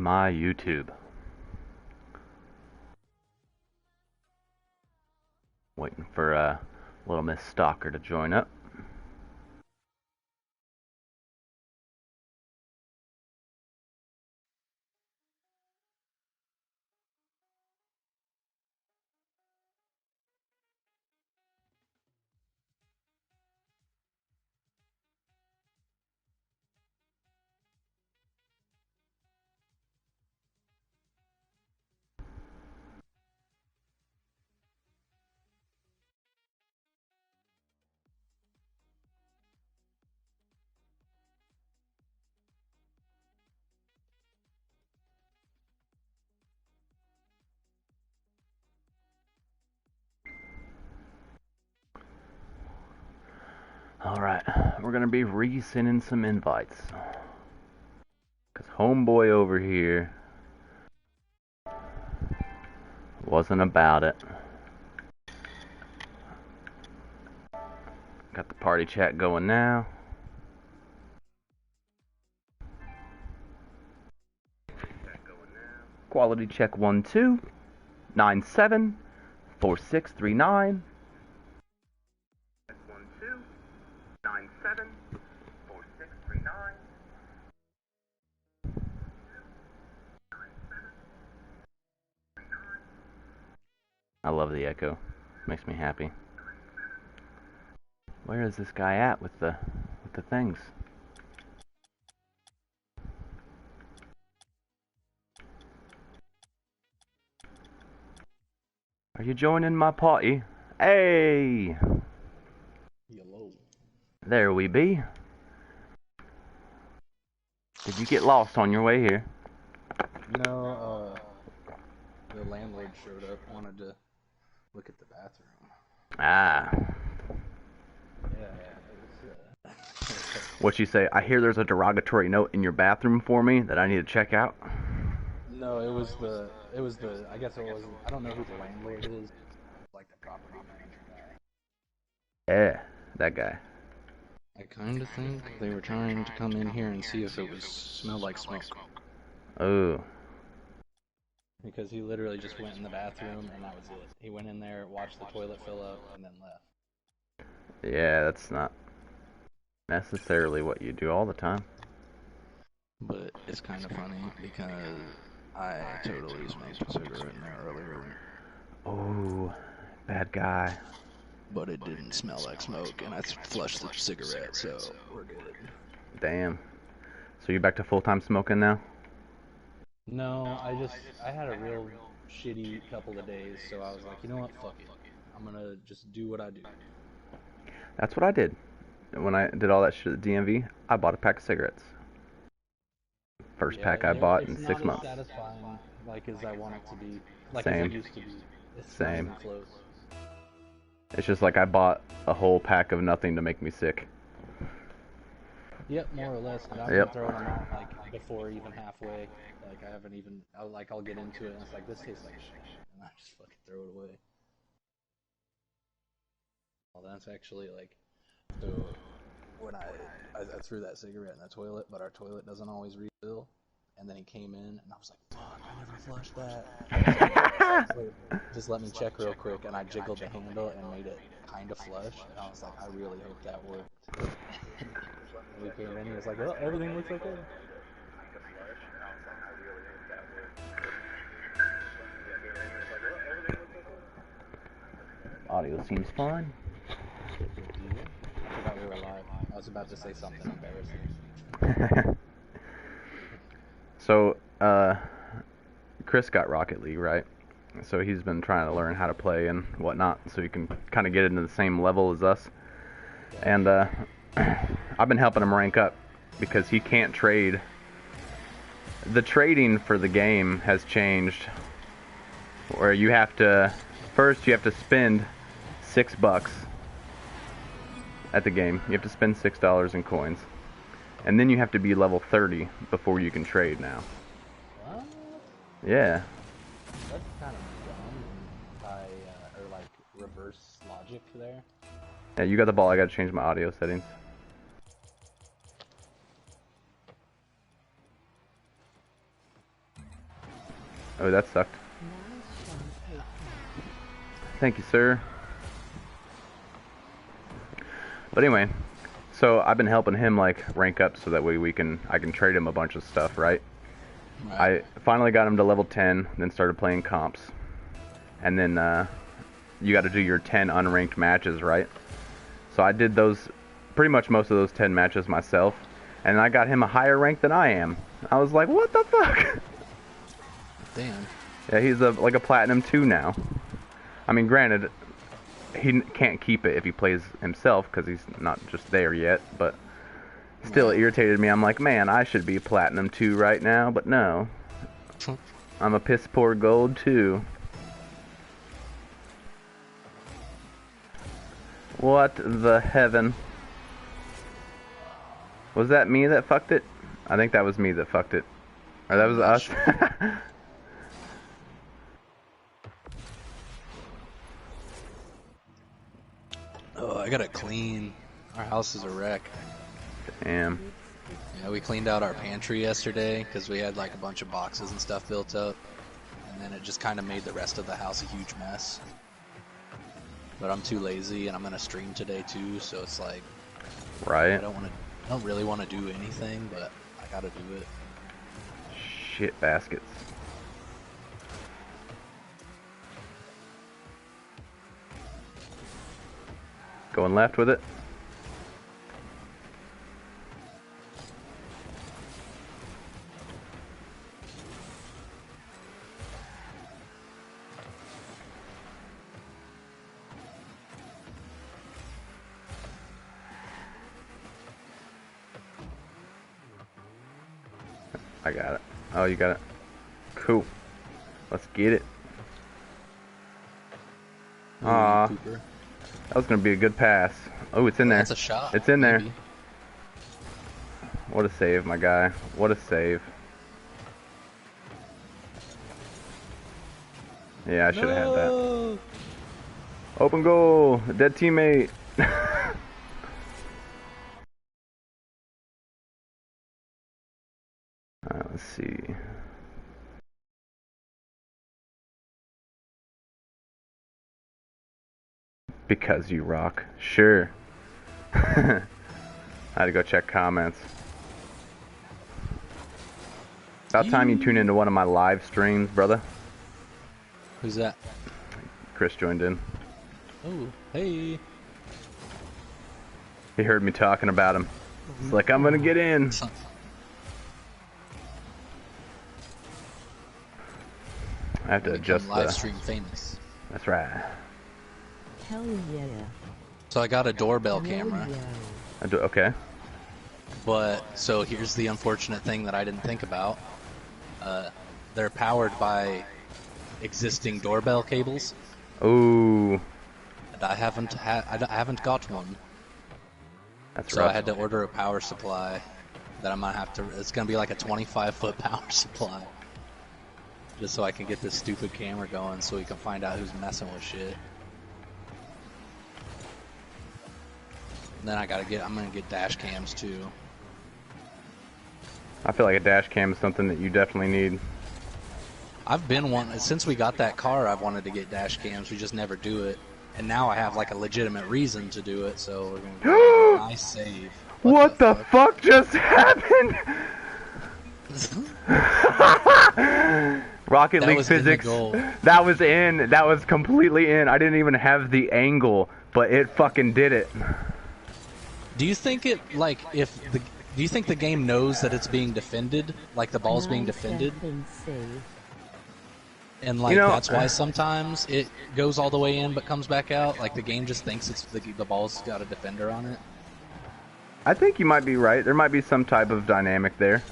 my YouTube. Waiting for little Miss Stalker to join up. Alright, we're gonna be resending some invites. Cause homeboy over here wasn't about it. Got the party chat going now. Quality check 12 97 4639. 12 97 4639. I love the echo. Makes me happy. Where is this guy at with the things? Are you joining my party? Hey! Hello. There we be. Did you get lost on your way here? No, the landlord showed up, wanted to look at the bathroom. Ah. Yeah, it was, What you say? I hear there's a derogatory note in your bathroom for me that I need to check out. No, it was the, I guess it wasn't, I don't know who the landlord is, like the property manager guy. Yeah, that guy. I kind of think they were trying to come in here and see if it was smelled like smoke. Oh. Because he literally just went in the bathroom and that was it. He went in there, watched the toilet fill up, and then left. Yeah, that's not necessarily what you do all the time. But it's kind of funny because I totally smoked a cigarette in there earlier. Oh, bad guy. But it didn't smell like smoke, and I flushed the cigarette, so we're good. Damn. So you're back to full-time smoking now? No, I had a real shitty couple of days, so I was like, you know what, fuck it. I'm gonna just do what I do. That's what I did. When I did all that shit at the DMV, I bought a pack of cigarettes. First pack I bought in 6 months. It's not as satisfying, like, as I want it to be. Like, Same. as it used to be. It's Same. not even close. It's just like I bought a whole pack of nothing to make me sick. Yep, more or less. And I've been throwing them out, like, before even halfway. Like, I haven't even, I'll get into it, and it's like, this tastes like shit. And I just fucking throw it away. Well, that's actually, like, so when I threw that cigarette in the toilet, but our toilet doesn't always refill. And then he came in, and I was like, fuck, I never flushed that. So just let me check real quick, and I jiggled the handle and made it kind of flush. And I was like, I really hope that worked. And he came in, he was like, well, everything looks okay. Audio seems fine. Yeah. I forgot we were live. I was about to say something embarrassing. So, Chris got Rocket League, right? So he's been trying to learn how to play and whatnot, so he can kind of get into the same level as us. And I've been helping him rank up because he can't trade. The trading for the game has changed, where you have to spend $6 at the game. You have to spend $6 in coins. And then you have to be level 30 before you can trade now. What? Yeah. That's kind of dumb by, or like reverse logic there. Yeah, you got the ball. I gotta change my audio settings. Oh, that sucked. Thank you, sir. But anyway, so I've been helping him like rank up so that way I can trade him a bunch of stuff, right? Right. I finally got him to level 10, then started playing comps. And then you got to do your 10 unranked matches, right? So I did those, pretty much most of those 10 matches myself, and I got him a higher rank than I am. I was like, what the fuck? Damn. Yeah, he's like a Platinum 2 now. I mean, granted, he can't keep it if he plays himself, because he's not just there yet, but still it irritated me. I'm like, man, I should be Platinum 2 right now, but no. I'm a piss poor Gold 2. What the heaven? Was that me that fucked it? I think that was me that fucked it. Or that was us. Sure. Oh, I gotta clean. Our house is a wreck. Damn. Yeah, we cleaned out our pantry yesterday because we had like a bunch of boxes and stuff built up. And then it just kind of made the rest of the house a huge mess. But I'm too lazy, and I'm gonna stream today too, so it's like, right. I don't really want to do anything, but I gotta do it. Shit baskets. Going left with it. I got it. Oh, you got it. Cool. Let's get it. Aw. That was going to be a good pass. Oh, it's in there. That's a shot. It's in there. Maybe. What a save, my guy. What a save. Yeah, I should have had that. Open goal. Dead teammate. Let's see. Because you rock. Sure. I had to go check comments. About time you tune into one of my live streams, brother. Who's that? Chris joined in. Oh, hey. He heard me talking about him. It's like, I'm gonna get in. I have to adjust live stream famous. That's right. Hell yeah. So I got a doorbell camera. Yeah. Okay. But, so here's the unfortunate thing that I didn't think about. They're powered by existing doorbell cables. Ooh. And I haven't got one. That's so rough. I had to order a power supply that I'm gonna have to, it's gonna be like a 25-foot power supply. Just so I can get this stupid camera going so we can find out who's messing with shit. And then I'm gonna get dash cams too. I feel like a dash cam is something that you definitely need. I've been since we got that car, I've wanted to get dash cams, we just never do it. And now I have like a legitimate reason to do it, so we're gonna do a nice save. What the fuck just happened? Rocket League physics. That was in. That was completely in. I didn't even have the angle, but it fucking did it. Do you think it, like, do you think the game knows that it's being defended? Like the ball's being defended? And like, that's why sometimes it goes all the way in but comes back out? Like the game just thinks it's the ball's got a defender on it? I think you might be right. There might be some type of dynamic there.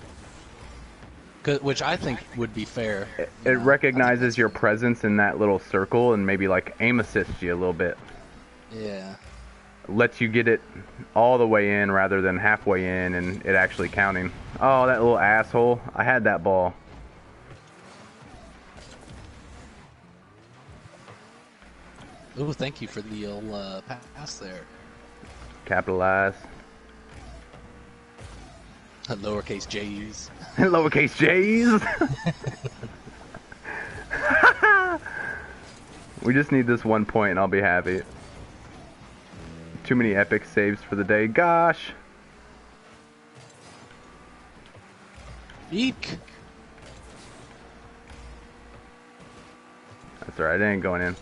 Which I think would be fair. It recognizes your presence in that little circle and maybe like aim assists you a little bit. Yeah. Lets you get it all the way in rather than halfway in and it actually counting. Oh, that little asshole. I had that ball. Ooh, thank you for the old pass there. Capitalize. Lowercase J's. Lowercase J's. We just need this 1 point and I'll be happy. Too many epic saves for the day. Gosh. Eek. That's alright, it ain't going in.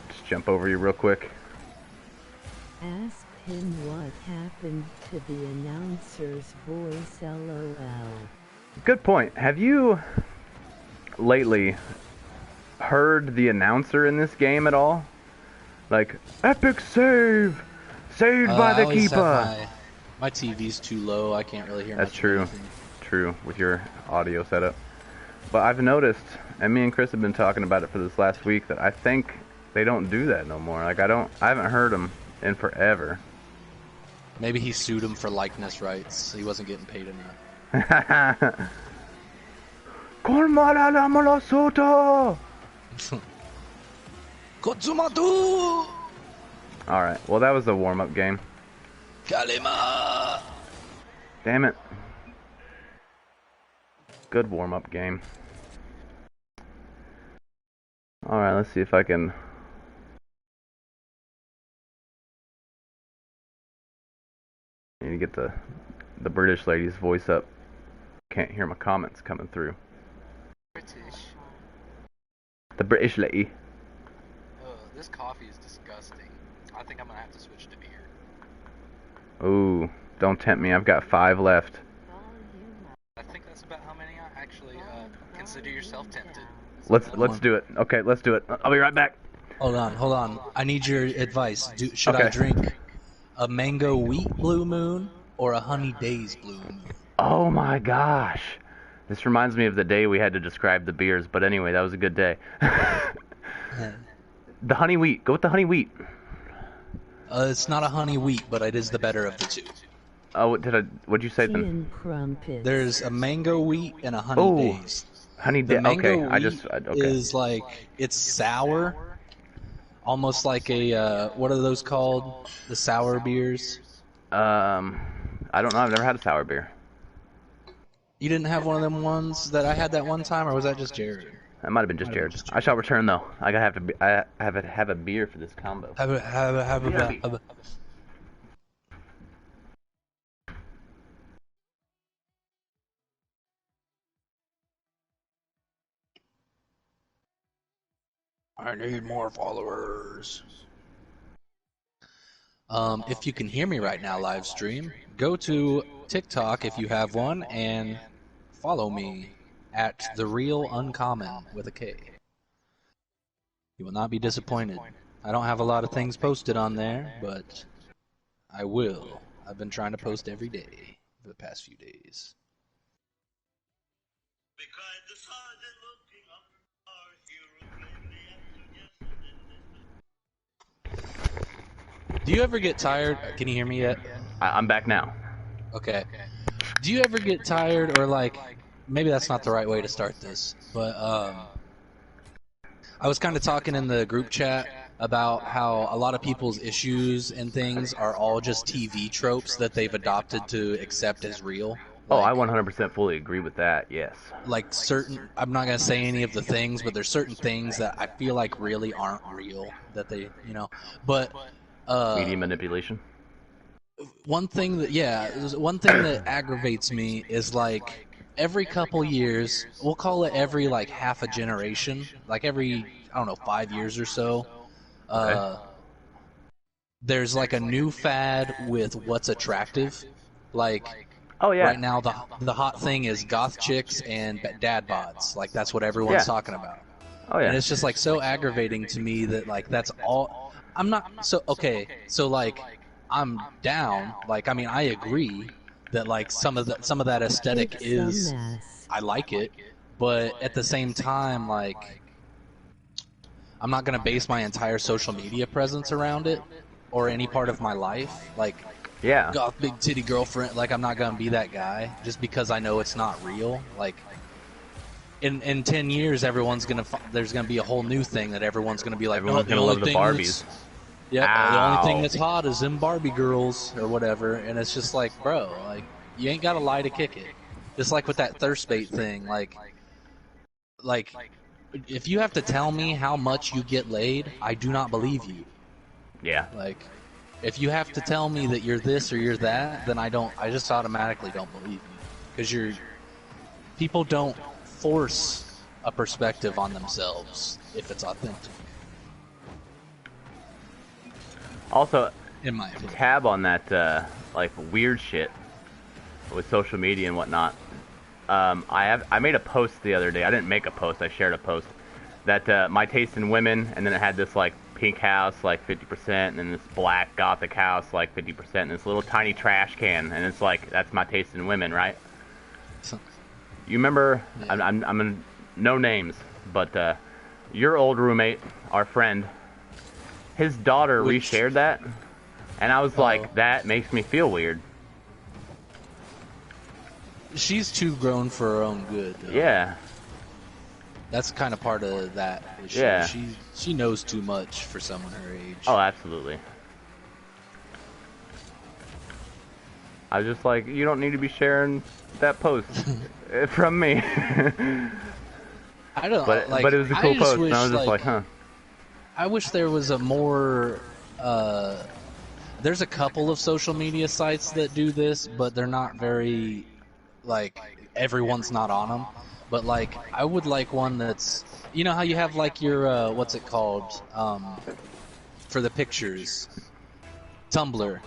Just jump over you real quick. Ask him what happened to the announcer's voice, LOL. Good point. Have you lately heard the announcer in this game at all? Like, epic save! Saved by the keeper! My TV's too low, I can't really hear much. That's true. True, with your audio setup. But I've noticed, and me and Chris have been talking about it for this last week, that I think they don't do that no more. Like, I haven't heard them in forever. Maybe he sued him for likeness rights. He wasn't getting paid enough. Colmala Soto! Kotsumatu! Alright, well that was a warm-up game. Kalima! Damn it. Good warm-up game. Alright, let's see if I can... I need to get the British lady's voice up. Can't hear my comments coming through. British. The British lady. This coffee is disgusting. I think I'm gonna have to switch to beer. Ooh, don't tempt me. I've got 5 left. I think that's about how many I actually consider yourself tempted. Let's do it. Okay, let's do it. I'll be right back. Hold on. I need your advice. Should Okay. I drink a mango wheat blue moon or a honey days blue moon? Oh my gosh. This reminds me of the day we had to describe the beers, but anyway, that was a good day. The honey wheat. Go with the honey wheat. It's not a honey wheat, but it is the better of the two. Oh, what'd you say Tea then? and crumpets. There's a mango wheat and a honey days. Honey The day. mango Okay, wheat is like, it's sour, almost like a, what are those called? The sour beers? I don't know. I've never had a sour beer. You didn't have one of them ones that I had that one time, or was that just Jared? That might have been just Jared. I shall return though. I gotta have a beer for this combo. Have a. I need more followers. If you can hear me right now, live stream, go to TikTok if you have one and follow me at The Real Uncommon with a K. You will not be disappointed. I don't have a lot of things posted on there, but I will. I've been trying to post every day for the past few days. Do you ever get tired? Can you hear me yet? I'm back now. Okay. Do you ever get tired, or like, maybe that's not the right way to start this, but I was kind of talking in the group chat about how a lot of people's issues and things are all just TV tropes that they've adopted to accept as real. Oh, Like, I 100% fully agree with that. Yes. like certain, I'm not gonna say any of the things, but there's certain things that I feel like really aren't real that they, but Media manipulation. one thing that aggravates me is like every couple years, we'll call it every like half a generation, like every, I don't know, 5 years or so, there's like a new fad with what's attractive. Like, Oh yeah. right now the hot thing is goth chicks and dad bods. Like, that's what everyone's talking about. Oh yeah. And it's just like so aggravating to me that like that's all. I'm not so okay. So like I'm down. Like, I mean, I agree that like some of that aesthetic It's is, a mess. I like it, but at the same time, like, I'm not gonna base my entire social media presence around it or any part of my life. Like, Yeah. goth big titty girlfriend. Like, I'm not gonna be that guy just because I know it's not real. Like, in 10 years, there's gonna be a whole new thing that everyone's gonna be like, Everyone's gonna love the Barbies. Yeah, the only thing Ow. that's hot is them Barbie girls or whatever, and it's just like, bro, like, you ain't gotta lie to kick it. Just like with that thirst bait thing, like if you have to tell me how much you get laid, I do not believe you. Yeah. Like, if you have to tell me that you're this or you're that, then I just automatically don't believe you. Because people don't force a perspective on themselves if it's authentic. Also, In my opinion. tab on that like weird shit with social media and whatnot. I made a post the other day. I didn't make a post. I shared a post that my taste in women, and then it had this like pink house like 50%, and then this black gothic house like 50%, and this little tiny trash can, and it's like that's my taste in women, right? You remember? Yeah. I'm gonna no names, but your old roommate, our friend, his daughter reshared that, and I was like, that makes me feel weird. She's too grown for her own good, though. Yeah. That's kind of part of that issue. Yeah. She knows too much for someone her age. Oh, absolutely. I was just like, you don't need to be sharing that post from me. I don't. But it was a cool post, and I was just like, huh. I wish there was a more. There's a couple of social media sites that do this, but they're not very. Like, everyone's not on them. But, like, I would like one that's... You know how you have, like, your, what's it called? For the pictures. Tumblr.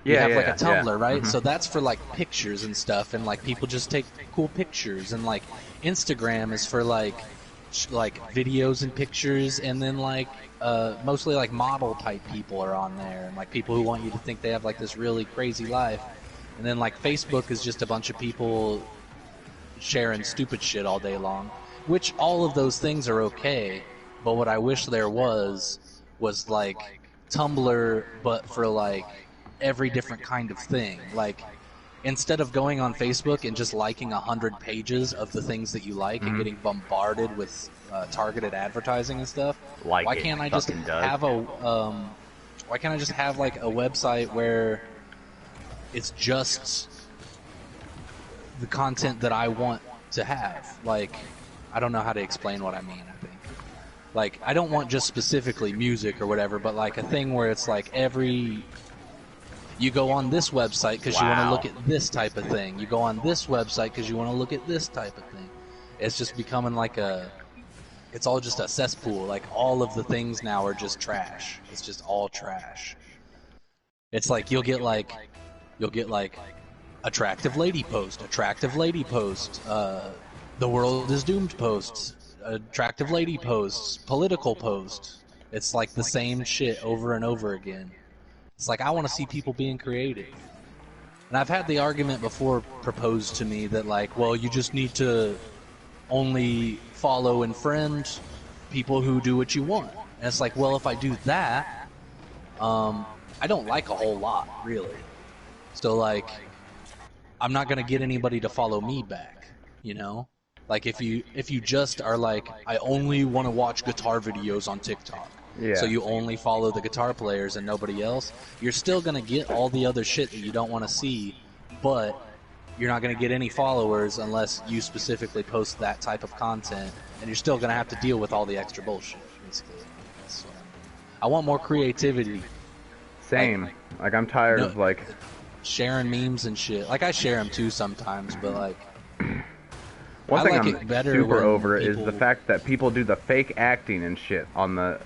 You have, like, a Tumblr, right? Mm-hmm. So that's for, like, pictures and stuff, and, like, people just take cool pictures. And, like, Instagram is for, like videos and pictures, and then, like, mostly, like, model-type people are on there. And, like, people who want you to think they have, like, this really crazy life. And then, like, Facebook is just a bunch of people sharing stupid shit all day long. Which, all of those things are okay. But what I wish there was, like, Tumblr, but for, like, every different kind of thing. Like, instead of going on Facebook and just liking 100 pages of the things that you like and getting bombarded with targeted advertising and stuff, why can't I just have why can't I just have, like, a website where it's just the content that I want to have? Like, I don't know how to explain what I mean, I think. Like, I don't want just specifically music or whatever, but, like, a thing where it's, like, you go on this website because you want to look at this type of thing. You go on this website because you want to look at this type of thing. It's just becoming like it's all just a cesspool. Like, all of the things now are just trash. It's just all trash. It's like, you'll get like, attractive lady post, the world is doomed posts, attractive lady posts, political post. It's like the same shit over and over again. It's like, I want to see people being creative. And I've had the argument before proposed to me that, like, well, you just need to only follow and friend people who do what you want. And it's like, well, if I do that, I don't like a whole lot, really. So, like, I'm not going to get anybody to follow me back, you know? Like, if you just are like, I only want to watch guitar videos on TikTok. Yeah. So you only follow the guitar players and nobody else, you're still going to get all the other shit that you don't want to see, but you're not going to get any followers unless you specifically post that type of content, and you're still going to have to deal with all the extra bullshit, basically. That's what I want more creativity. Same. Like I'm tired of, like... sharing memes and shit. Like, I share them too sometimes, but, like... One thing I'm super over is the fact that people do the fake acting and shit on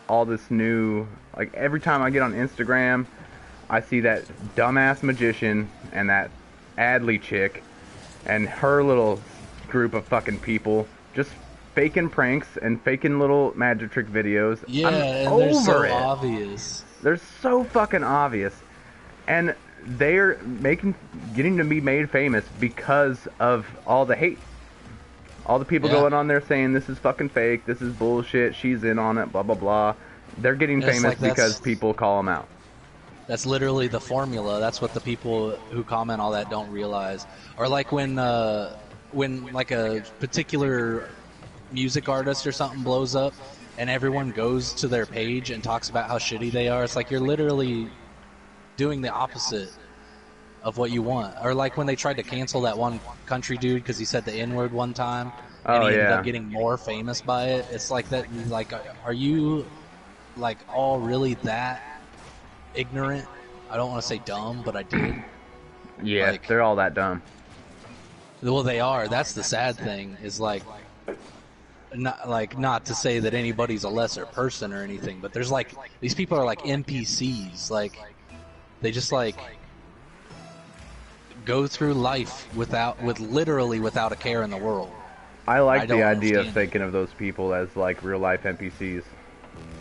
all this new, like, every time I get on Instagram, I see that dumbass magician and that Adley chick and her little group of fucking people just faking pranks and faking little magic trick videos. Yeah, and they're so obvious. They're so fucking obvious. And they're getting to be made famous because of all the hate. All the people going on there saying this is fucking fake, this is bullshit, she's in on it, blah blah blah. They're getting famous because people call them out. That's literally the formula. That's what the people who comment all that don't realize. Or like when like a particular music artist or something blows up and everyone goes to their page and talks about how shitty they are. It's like you're literally doing the opposite of what you want. Or like when they tried to cancel that one country dude because he said the N-word one time, and Oh he ended yeah. up getting more famous by it. It's like that. Like, are you like all really that ignorant? I don't want to say dumb, but I did. Yeah, Like, they're all that dumb. well, they are. That's the sad thing. Is like, not to say that anybody's a lesser person or anything, but there's like these people are like NPCs. Like, they just like go through life with literally without a care in the world. I like I don't the idea of understand thinking of those people as like real life NPCs.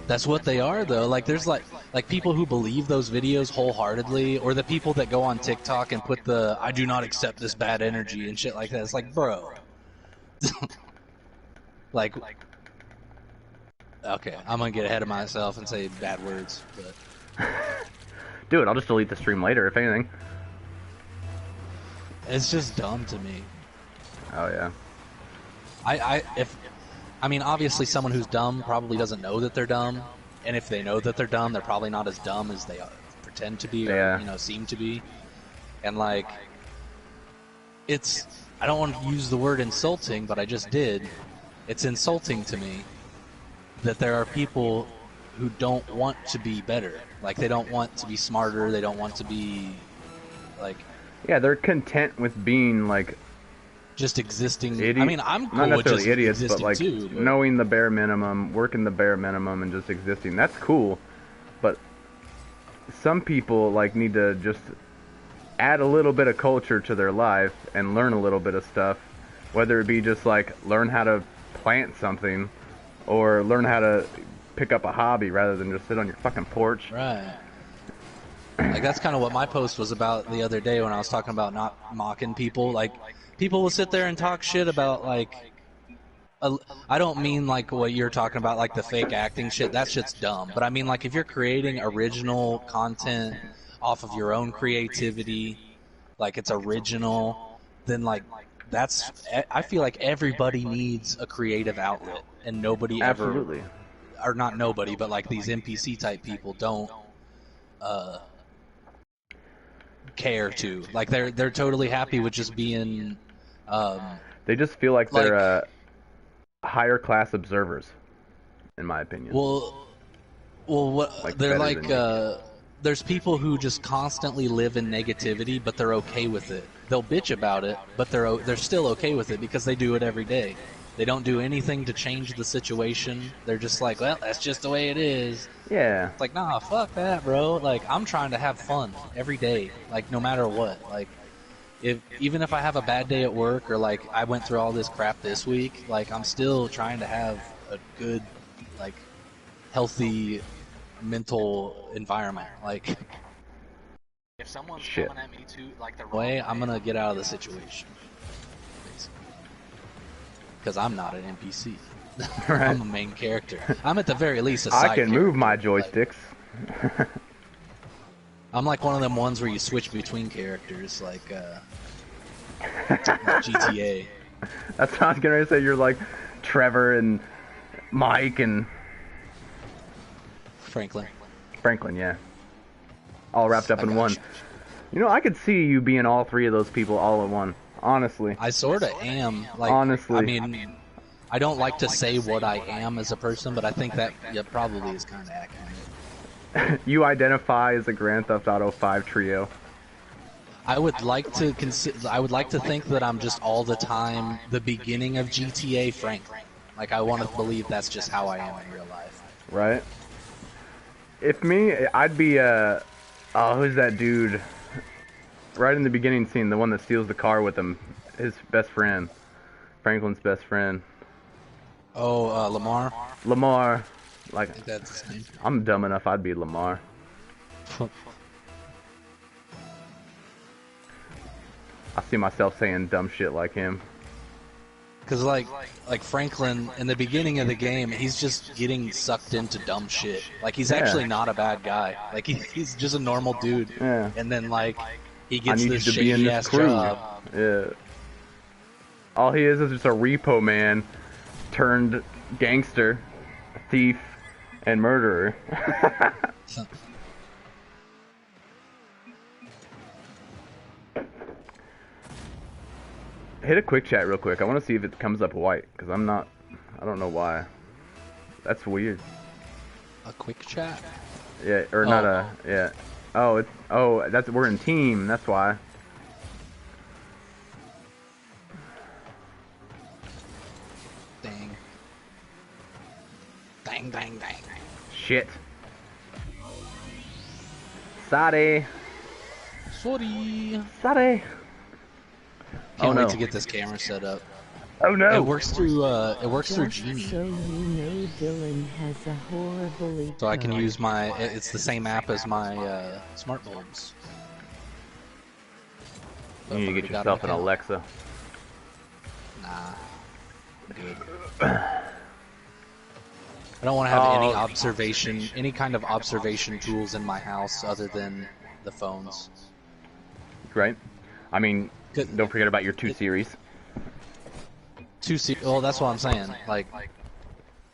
That's what they are, though. Like, there's like people who believe those videos wholeheartedly, or the people that go on TikTok and put the "I do not accept this bad energy" and shit like that. It's like, bro, like, okay, I'm gonna get ahead of myself and say bad words, but Dude, I'll just delete the stream later, if anything. it's just dumb to me. Oh yeah. I mean, obviously, someone who's dumb probably doesn't know that they're dumb, and if they know that they're dumb, they're probably not as dumb as they pretend to be, or Yeah. seem to be. And like, I don't want to use the word insulting, but I just did. It's insulting to me that there are people who don't want to be better. Like, they don't want to be smarter. They don't want to be like. Yeah, they're content with being like Just existing. idiot. I mean, I'm cool not with necessarily just idiots, existing but like too. But knowing the bare minimum, working the bare minimum, and just existing. That's cool. But some people like need to just add a little bit of culture to their life and learn a little bit of stuff, whether it be just like learn how to plant something or learn how to pick up a hobby rather than just sit on your fucking porch. right. Like, that's kind of what my post was about the other day when I was talking about not mocking people. Like, people will sit there and talk shit about, like, I don't mean like what you're talking about, like the fake acting shit. That shit's dumb. But I mean, like, if you're creating original content off of your own creativity, like it's original, then like I feel like everybody needs a creative outlet, and nobody ever, Absolutely. or not nobody, but like these NPC type people don't care to. Like, they're totally happy with just being They just feel like like, they're higher class observers, in my opinion. well, what Like, they're better like. than you. There's people who just constantly live in negativity, but they're okay with it. They'll bitch about it, but they're still okay with it because they do it every day. They don't do anything to change the situation. They're just like, well, that's just the way it is. Yeah. It's like, nah, fuck that, bro. Like, I'm trying to have fun every day, like, no matter what. Like, even if I have a bad day at work, or like I went through all this crap this week, like, I'm still trying to have a good, like, healthy mental environment. Like, If someone's Shit. coming at me too, like the wrong way, I'm way, gonna get out of the situation, because I'm not an NPC. Right. I'm a main character. I'm at the very least a I side can move my character. Like, joysticks. I'm like one of them ones where you switch between characters, like GTA. That's what I was gonna say. You're like Trevor and Mike and Franklin. Franklin, yeah. All wrapped up I in got one. you. You know, I could see you being all three of those people all in one. Honestly. I sort of am. Like, Honestly. I mean, I don't like to say what I am as a person, but I think that probably is kind of accurate. You identify as a Grand Theft Auto 5 trio. I would like to think that I'm just all the time the beginning of GTA Franklin. Like, I want to believe that's just how I am in real life. Right? If me, I'd be, oh, who's that dude? Right in the beginning scene, the one that steals the car with him. His best friend. Franklin's best friend. Oh, Lamar? Lamar. Like, I think that's his name. I'm dumb enough I'd be Lamar. I see myself saying dumb shit like him. Because, like Franklin, in the beginning of the game, he's just getting sucked into dumb shit. Like, he's actually not a bad guy. Like, he's just a normal dude. Yeah. And then, like, he I gets need this you to be in this shady-ass crew. job. Yeah. All he is just a repo man turned gangster, thief, and murderer. Hit a quick chat real quick. I want to see if it comes up white, because I don't know why. That's weird. A quick chat? Yeah, or not a, yeah. Oh, we're in team, that's why. Dang. Dang, dang, dang. Shit. Sorry. Sorry. Sorry. Can't wait to get this camera set up. Oh no. It works through Just Genie. so you know, Dylan has a horrible So I can use it's the same app as my smart bulbs. You need to get yourself an Alexa. Nah. I'm good. I don't want to have any kind of observation tools in my house other than the phones. Right? I mean, don't forget about your 2 series. Well, that's what I'm saying. Like,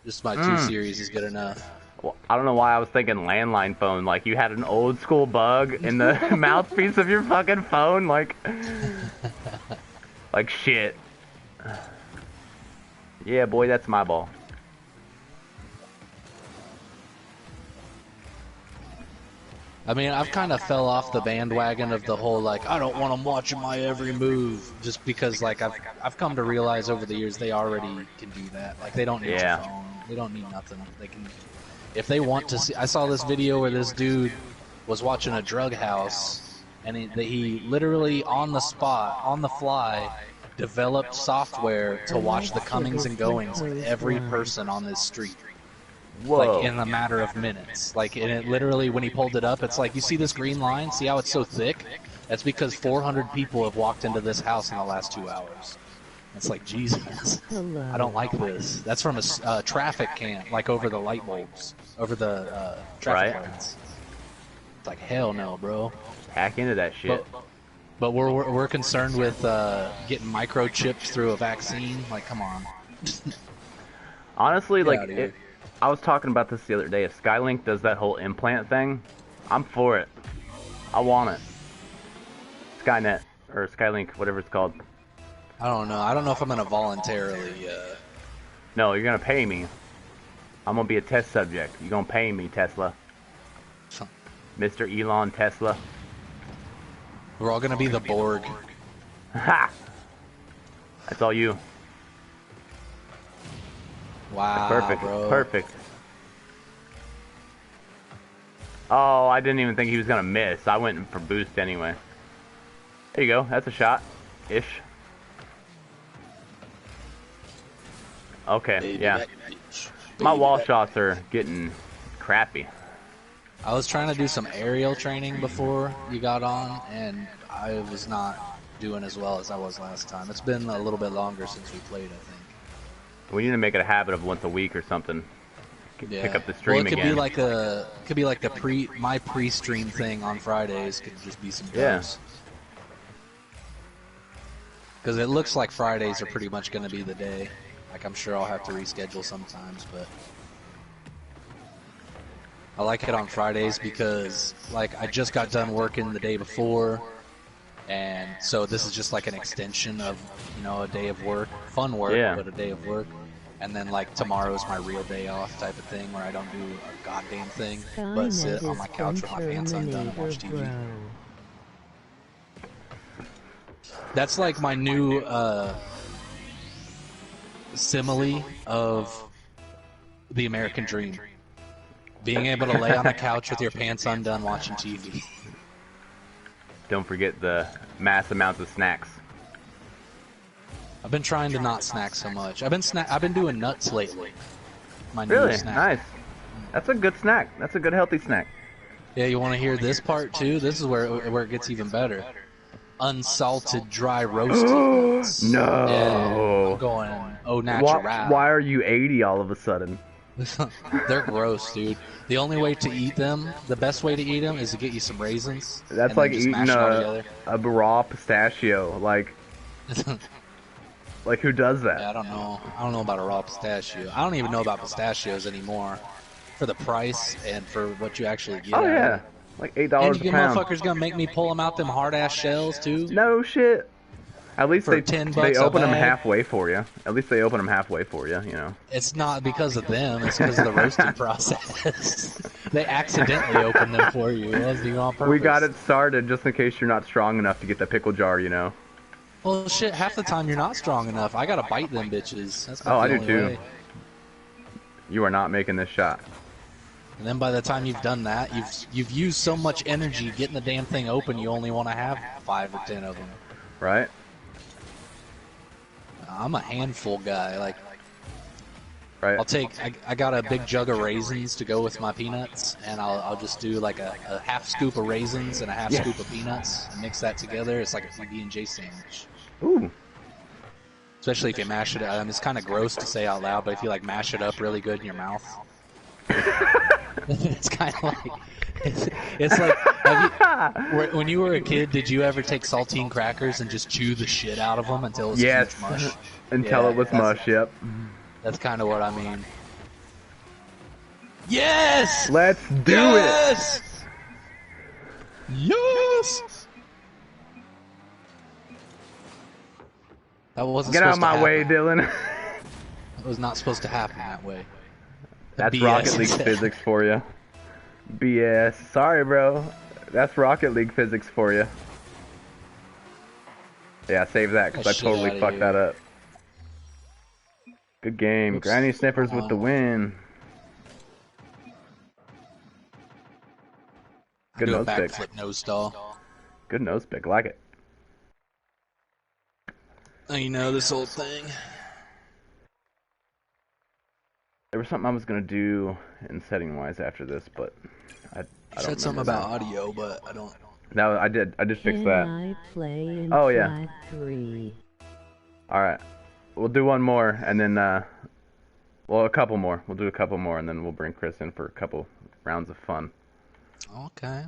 just my 2 series is good enough. Well, I don't know why I was thinking landline phone. Like, you had an old school bug in the mouthpiece of your fucking phone. Like shit. Yeah, boy, that's my ball. I mean, I've kind of fell off the bandwagon of the whole, like, I don't want them watching my every move, just because, like, I've come to realize over the years they already can do that. Like, they don't need your phone. They don't need nothing. They can, if they want to see. I saw this video where this dude was watching a drug house, and he literally on the spot, on the fly, developed software to watch the comings and goings of every person on this street. Whoa. Like, in a matter of minutes. Like, and it literally, when he pulled it up, it's like, you see this green line? See how it's so thick? That's because 400 people have walked into this house in the last 2 hours. It's like, Jesus. Hello. I don't like this. That's from a traffic cam, like over the light bulbs, over the traffic lights. It's like, hell no, bro. Hack into that shit. But we're concerned with getting microchips through a vaccine. Like, come on. Honestly, like, I was talking about this the other day. If Skylink does that whole implant thing, I'm for it. I want it. Skynet, or Skylink, whatever it's called. I don't know. I don't know if I'm gonna voluntarily. No, you're gonna pay me. I'm gonna be a test subject. You're gonna pay me, Tesla. Mr. Elon Tesla. We're all gonna be the Borg. Ha! That's all you. Wow, Perfect. bro. Perfect. Oh, I didn't even think he was gonna miss. I went for boost anyway. There you go. That's a shot. Ish. Okay, yeah. My wall shots are getting crappy. I was trying to do some aerial training before you got on, and I was not doing as well as I was last time. It's been a little bit longer since we played, I think. We need to make it a habit of once a week or something. Yeah. Pick up the stream well, it could again. be like my pre-stream thing on Fridays could just be some dubs. Because it looks like Fridays are pretty much going to be the day. Like, I'm sure I'll have to reschedule sometimes, but I like it on Fridays because, like, I just got done working the day before, and so this is just like an extension of, you know, a day of work, fun work, but a day of work. And then, like, tomorrow's my real day off type of thing where I don't do a goddamn thing but sit on my couch with my pants undone and watch TV. That's like my new simile of the American dream. Being able to lay on the couch with your pants undone watching TV. Don't forget the mass amounts of snacks. I've been trying to not snack so much. I've been doing nuts lately. My Really? new snack. Nice. That's a good snack. That's a good healthy snack. Yeah, you want to hear this part too? This is where it gets even better. Unsalted dry roasted nuts. No. Yeah, I'm going au natural. Why are you 80 all of a sudden? They're gross, dude. The only way to eat them, the best way to eat them, is to get you some raisins. That's like eating a raw pistachio. Like who does that? Yeah, I don't know. I don't know about a raw pistachio. I don't even know about pistachios anymore. For the price and for what you actually get. Oh yeah, like $8 and a you pound. motherfuckers gonna make me pull them out them hard ass shells too? No shit. At least for they $10 they a open them bag. halfway for you. At least they open them halfway for you. You know. It's not because of them. It's because of the roasting process. They accidentally open them for you. It wasn't even on purpose. We got it started just in case you're not strong enough to get the pickle jar. You know. Well, shit. Half the time you're not strong enough. I gotta bite them bitches. That's about I the do only too. way. You are not making this shot. And then by the time you've done that, you've used so much energy getting the damn thing open. You only want to have 5 or 10 of them. Right. I'm a handful guy. Like, Right. I'll take. I got a big jug of raisins to go with my peanuts, and I'll just do like a half scoop of raisins and a half scoop of peanuts, and mix that together. It's like a PB&J sandwich. Ooh. Especially if you mash it up. I mean, it's kind of gross to say out loud, but if you like mash it up really good in your mouth, it's kind of like. It's like, when you were a kid, did you ever take saltine crackers and just chew the shit out of them until it was Yes. mush? Until Yeah, it was mush. Yep. That's kind of what I mean. Yes! Let's do Yes! Yes! That wasn't it. Get out of supposed to my way, happen. Dylan. It was not supposed to happen that way. That's BS. Rocket League physics for you. BS. Sorry, bro. That's Rocket League physics for you. Yeah, save that because I Shit totally outta fucked here. that up. Good game. Oops. Granny Sniffers with the win. Good Do a nose pick. backflip nose stall. Good nose pick. Like it. Oh, you know this old thing. There was something I was gonna do in setting wise after this, but I don't Said something remember about now. audio, but I don't. No, I did fix Can that. I play in Oh, yeah. Flat 3? All right, we'll do one more, and then well, a couple more. We'll do a couple more, and then we'll bring Chris in for a couple rounds of fun. Okay.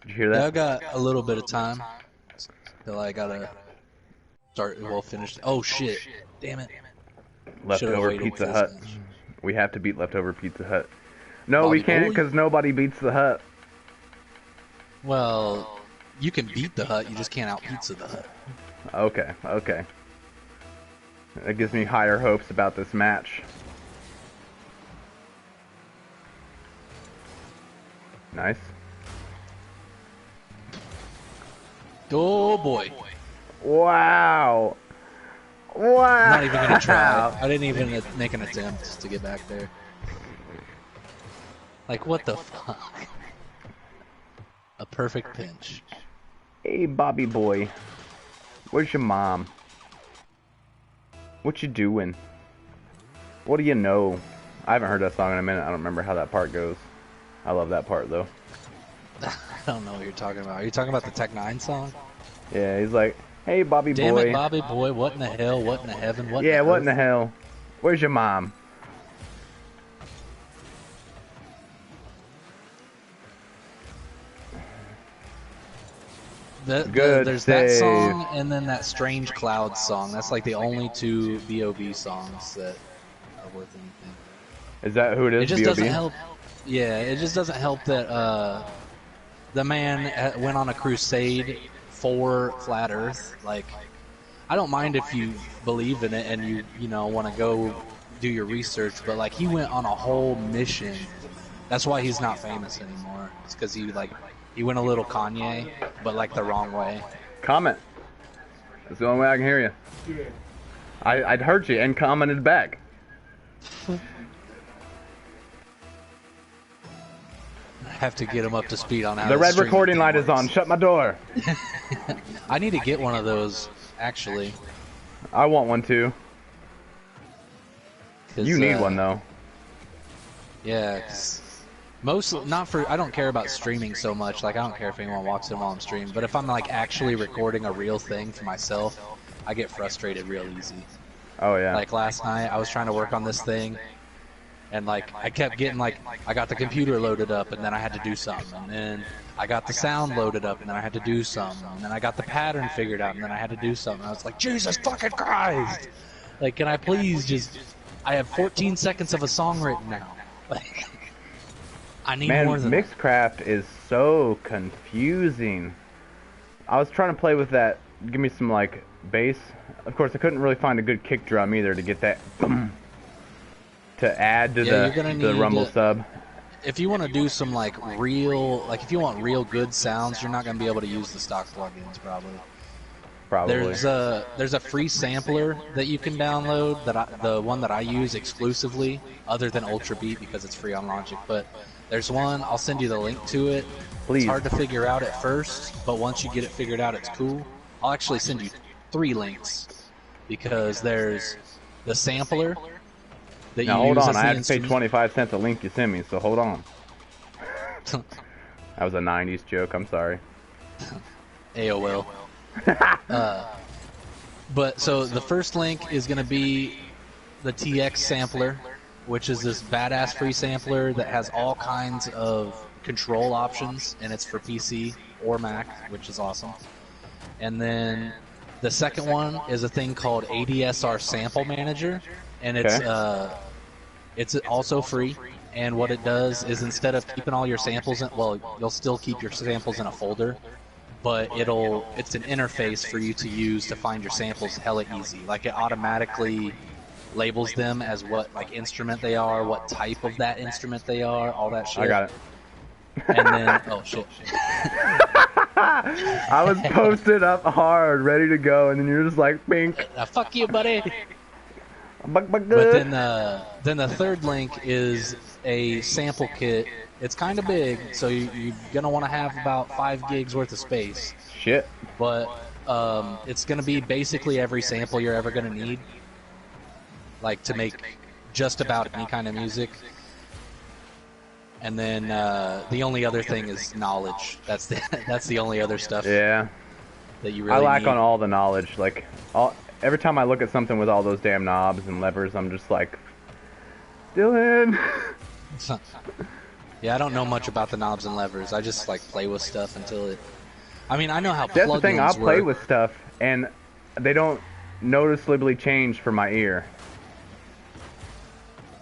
Did you hear Yeah, that? I got a little bit of time. Till I gotta start. Well, finish. Oh shit! Damn it! Should've Leftover waited Pizza till Hut. finish. We have to beat Leftover Pizza Hut. No, Bobby we can't Boy? because nobody beats the Hut. Well, you can beat the Hut. You just can't out pizza the Hut. Okay. That gives me higher hopes about this match. Nice. Oh boy! Wow. Wow. I'm not even gonna try. I didn't even make an attempt to get back there. Like what the fuck? A perfect pinch. Hey, Bobby boy. Where's your mom? What you doing? What do you know? I haven't heard that song in a minute. I don't remember how that part goes. I love that part though. I don't know what you're talking about. Are you talking about the Tech 9 song? Yeah, he's like, hey, Bobby Damn boy. it, Bobby boy! What in the hell? What in the heaven? What? Yeah, in the what in the earth? hell? Where's your mom? Good There's save. that song and then that Strange Clouds song. That's like the only two BOB songs that are worth anything. Is that who it is? It just B.O.B.? doesn't help. Yeah, it just doesn't help that the man went on a crusade for flat Earth. Like, I don't mind if you believe in it and you know want to go do your research, but like he went on a whole mission. That's why he's not famous anymore. It's because he went a little Kanye, but like the wrong way. Comment. That's the only way I can hear you. I'd heard you and commented back. I have to get him up to speed on how The this red streaming recording thing light is works. on. Shut my door. I need to get one of those actually. I want one too. 'Cause, You need one though. Yeah, 'cause I don't care about streaming so much. Like I don't care if anyone walks in while I'm streaming, but if I'm like actually recording a real thing for myself, I get frustrated real easy. Oh yeah. Like last night, I was trying to work on this thing, and like I kept getting like I got the computer loaded up, and then I had to do something, and then I got the sound loaded up, and then I had to do something, and then I got the pattern figured out, and then I had to do something. I was like, Jesus fucking Christ! Like, can I please just? I have 14 seconds of a song written now. Like, I need Man, more than that. Mixcraft is so confusing. I was trying to play with that give me some like bass. Of course, I couldn't really find a good kick drum either to get that to add to Yeah, you're gonna the need rumble sub. if you want to do some like real, like if you want real good sounds, you're not gonna be able to use the stock plugins probably. Probably. There's a free sampler that you can download the one that I use exclusively, other than Ultra Beat because it's free on Logic. But there's one, I'll send you the link to it. Please. It's hard to figure out at first, but once you get it figured out, it's cool. I'll actually send you 3 links because there's the sampler that Now you hold use on, as I the had to pay instrument. 25 cents a link you sent me, so hold on. That was a 90s joke, I'm sorry. AOL. But so the first link is going to be the TX sampler, which is this badass free sampler that has all kinds of control options, and it's for PC or Mac, which is awesome. And then the second one is a thing called ADSR Sample Manager, and it's also free. And what it does is instead of keeping all your samples you'll still keep your samples in a folder, but it's an interface for you to use to find your samples hella easy. Like it automatically labels them as what like instrument they are, what type of that instrument they are, all that shit. I got it. And then oh shit. I was posted up hard, ready to go, and then you're just like, bink. Fuck you, buddy. But But then the third link is a sample kit. It's kind of big, so you're gonna want to have about 5 gigs worth of space. Shit. But it's gonna be basically every sample you're ever gonna need, like to make just about any kind of music. And then the only other thing is knowledge. That's the only other stuff. Yeah. That you really I lack need. on all the knowledge. Like, every time I look at something with all those damn knobs and levers, I'm just like, Dylan. Yeah, I don't know much about the knobs and levers. I just like play with stuff until it. I mean, I know how That's the thing. I'll plugins play work. with stuff, and they don't noticeably change for my ear.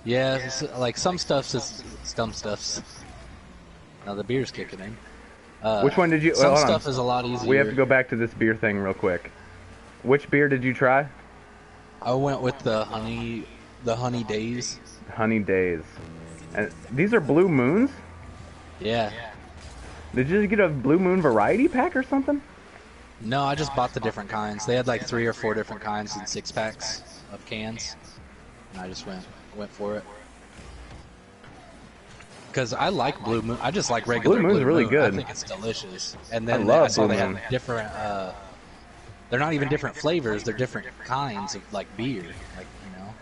Yeah, like some stuff's just some stuff's. Now the beer's kicking in. Which one did you? Some hold on. stuff is a lot easier. We have to go back to this beer thing real quick. Which beer did you try? I went with the honey days. Honey Days. And these are Blue Moons? Yeah. Did you get a Blue Moon variety pack or something? No, I just bought the different kinds. They had like 3 or 4 different kinds in 6-packs of cans, and I just went for it. Because I like Blue Moon. I just like regular Blue Moon's really Moon. good. I think it's delicious. And then love I saw Blue they Moon. have different. They're not even different flavors. They're different kinds of like beer, like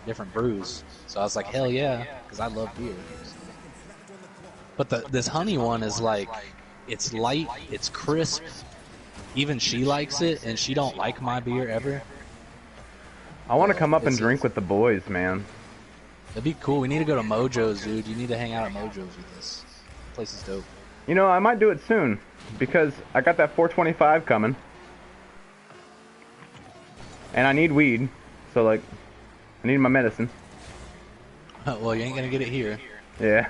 different brews. So I was like, hell yeah, because I love beer. But this honey one is like, it's light, it's crisp. Even she likes it, and she don't like my beer ever. I want to come up and drink with the boys, man. That'd be cool. We need to go to Mojo's, dude. You need to hang out at Mojo's with us. The place is dope. You know, I might do it soon, because I got that 425 coming. And I need weed, so like, I need my medicine. Well, you ain't gonna get it here. Yeah.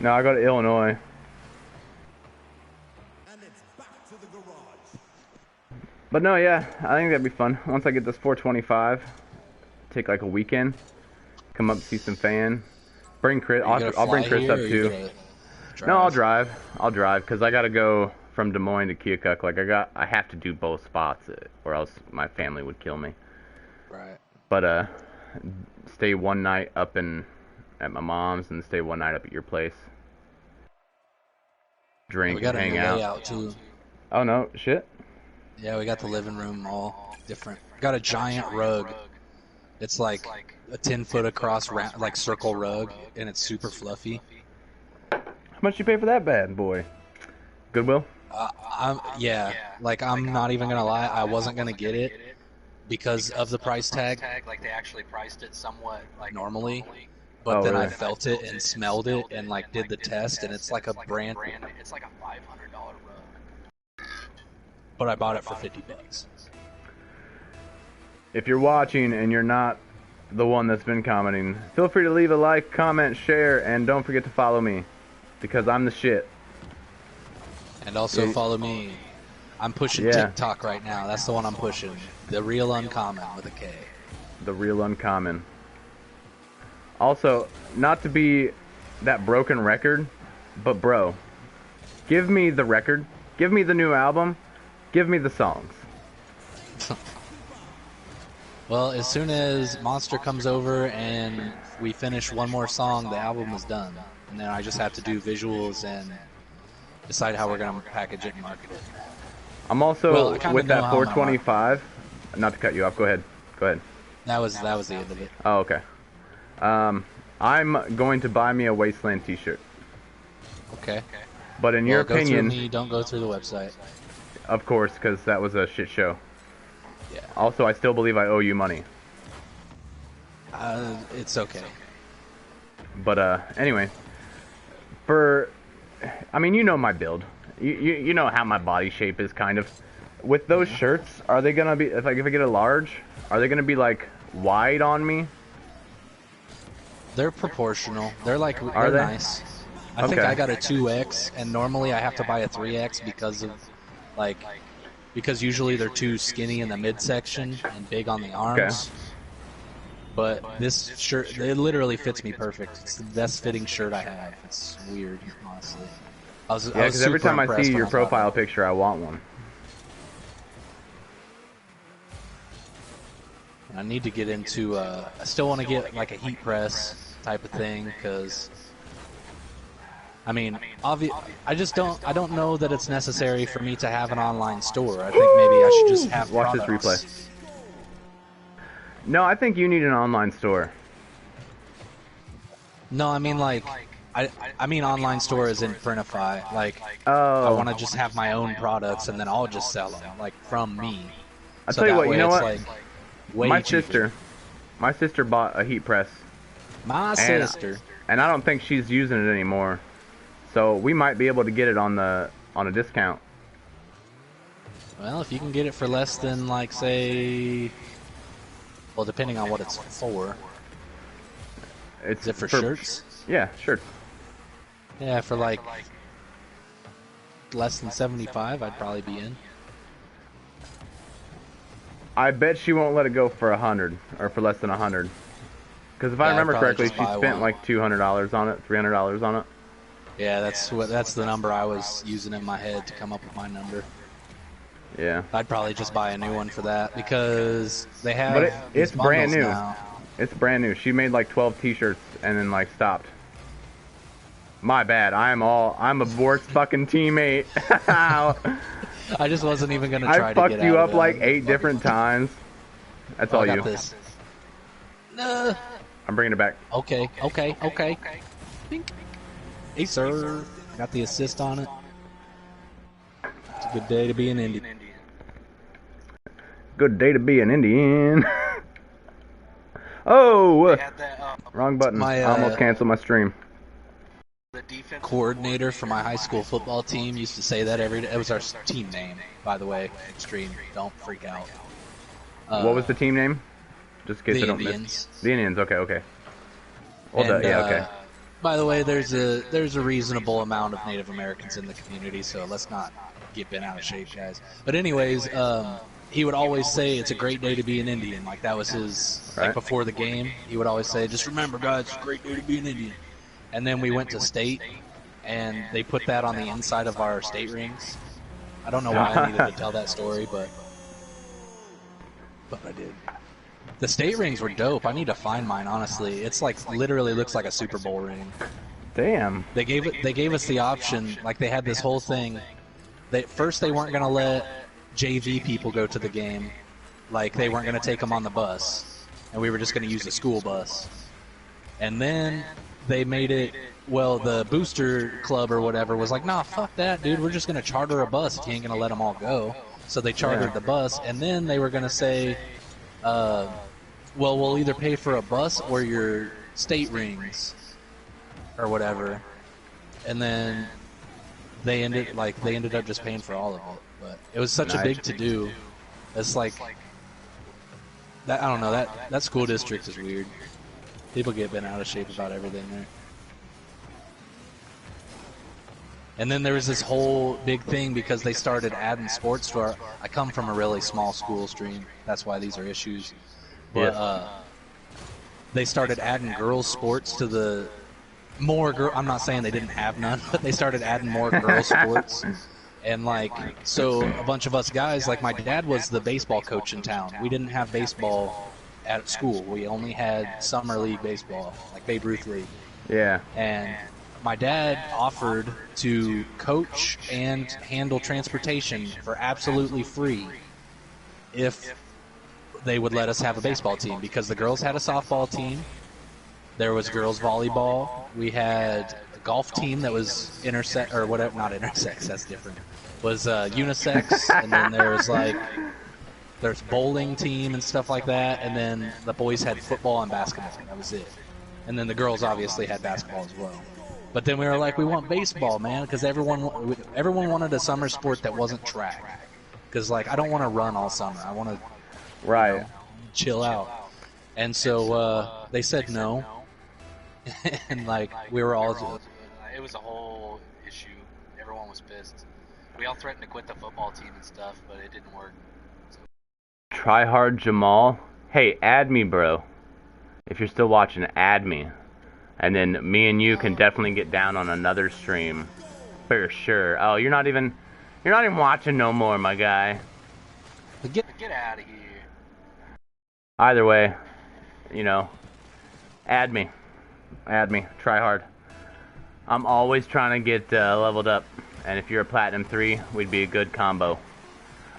No, I go to Illinois. But no, yeah, I think that'd be fun. Once I get this 425, take like a weekend, come up see some fan, bring Chris. I'll bring Chris up too. No, I'll drive. I'll drive because I gotta go from Des Moines to Keokuk. Like I have to do both spots, or else my family would kill me. Right. But stay one night up at my mom's and stay one night up at your place. Drink We got and a hang new out. layout too. Oh no, shit. Yeah, we got the living room all different. Got a giant rug. It's like a 10-foot across like circle rug, and it's super fluffy. How much you pay for that bad boy? Goodwill? Yeah, like I'm not even gonna lie, I wasn't gonna get it because of the price tag Like they actually priced it somewhat like normally, but Oh, then I really? felt it and smelled it and like did the test, and it's like a brand. It's like a $500 rug. But I bought it for $50. If you're watching and you're not the one that's been commenting, feel free to leave a like, comment, share, and don't forget to follow me because I'm the shit. And also Yeah. follow me. I'm pushing Yeah. TikTok right now. That's the one I'm pushing. The Real Uncommon with a K. The Real Uncommon. Also, not to be that broken record, but bro, give me the record, give me the new album, give me the songs. Well, as soon as Monster comes over and we finish one more song, the album is done. And then I just have to do visuals and decide how we're going to package it and market it. I'm also Well, I kinda with know that how I'm gonna 425. Not to cut you off. Go ahead. Go ahead. That was the end of it. Oh, okay. I'm going to buy me a Wasteland T-shirt. Okay. But in your Well, go through opinion, me, don't go through the website. of course, because that was a shit show. Yeah. Also, I still believe I owe you money. It's okay. But anyway, I mean, you know my build. You know how my body shape is, kind of. With those shirts, are they gonna be, if I get a large, are they gonna be like wide on me? They're proportional. They're like, Are they're they? nice. I think Okay. I got a 2X, and normally I have to buy a 3X because usually they're too skinny in the midsection and big on the arms. But this shirt, it literally fits me perfect. It's the best fitting shirt I have. It's weird, honestly. I was because every super time I impressed see when your saw profile that. picture, I want one. I need to get into. I still want to get like a heat press type of thing because. I mean, I just don't. I don't know that it's necessary for me to have an online store. I think maybe I should just have Watch this products. replay. No, I think you need an online store. No, I mean like, I mean online store is in Printify. Like, I Oh, want to just have my own products and then I'll just sell them like from me. I'll So tell you that what. You way know it's what? like way My cheaper. sister bought a heat press, My sister. and I don't think she's using it anymore. So we might be able to get it on a discount. Well, if you can get it for less than like say, well, depending on what it's for. It's Is it for shirts? Yeah, shirts. Yeah, for like less than 75, I'd probably be in. I bet she won't let it go for 100 or for less than 100. Because if I Yeah, I'd remember probably correctly, just she buy spent one. like $200 on it, $300 on it. Yeah, that's the number I was using in my head to come up with my number. Yeah. I'd probably just buy a new one for that because they have But these it's brand bundles new. now. It's brand new. She made like 12 t-shirts and then like stopped. My bad. I'm a worst fucking teammate. I just wasn't even gonna try I to get fucked you out up of it. like 8 different times. That's Oh, all I got you. this. I'm bringing it back. Okay. Bink. Hey, sir. Got the assist on it. It's a good day to be an Indian. Good day to be an Indian. Oh, They had that, wrong button. My, I almost canceled my stream. the defense Coordinator for my high school football team used to say that every day. It was our team name, by the way. Extreme. Don't freak out. What was the team name? Just in case the I don't Indians. miss. The Indians. Okay, okay. Well, And, yeah, okay. By the way, there's a reasonable amount of Native Americans in the community, so let's not get bent out of shape, guys. But anyways, he would always say it's a great day to be an Indian. Like that was his Right. like before the game. He would always say, "Just remember, guys, it's a great day to be an Indian." And then we went to state, and they put that on the inside of our state rings. I don't know why I needed to tell that story, but I did. The state rings were dope. I need to find mine, honestly. It's like literally looks like a Super Bowl ring. Damn. They gave us the option. Like they had this whole thing. First they weren't gonna let JV people go to the game. Like they weren't gonna take them on the bus, and we were just gonna use the school bus. And then they made it. Well, the booster club or whatever was like, "Nah, fuck that, dude. We're just gonna charter a bus if you ain't gonna let them all go." So they chartered the bus, and then they were gonna say, well, we'll either pay for a bus or your state rings or whatever. And then they ended up just paying for all of it. But it was such a big to do. It's like that. I don't know, that school district is weird. People get bent out of shape about everything there. And then there was this whole big thing because they started adding sports to our. I come from a really small school stream. That's why these are issues. But Yes. they started adding girls' sports to the more girl. I'm not saying they didn't have none, but they started adding more girls' sports. And like, so a bunch of us guys, like my dad was the baseball coach in town. We didn't have baseball at school. We only had summer league baseball, like Babe Ruth League. Yeah. And my dad offered to coach and handle transportation for absolutely free if they would let us have a baseball team, because the girls had a softball team. There was girls volleyball. We had a golf team that was intersex, or whatever, not intersex, that's different. Was unisex, and then there was like there's bowling team and stuff like that, and then the boys had football and basketball. That was it. And then the girls obviously had basketball as well. But then we were like, we want baseball, man, because everyone wanted a summer sport that wasn't track. Because like I don't want to run all summer. I want to Right. chill out. And so they said no. And like we were all it was a whole issue. Everyone was pissed. We all threatened to quit the football team and stuff, but it didn't work. So. Try hard Jamal. Hey, add me, bro. If you're still watching, add me. And then me and you can definitely get down on another stream. For sure. Oh, you're not even watching no more, my guy. Get out of here. Either way, you know, add me. Add me. Try hard. I'm always trying to get leveled up. And if you're a Platinum 3, we'd be a good combo.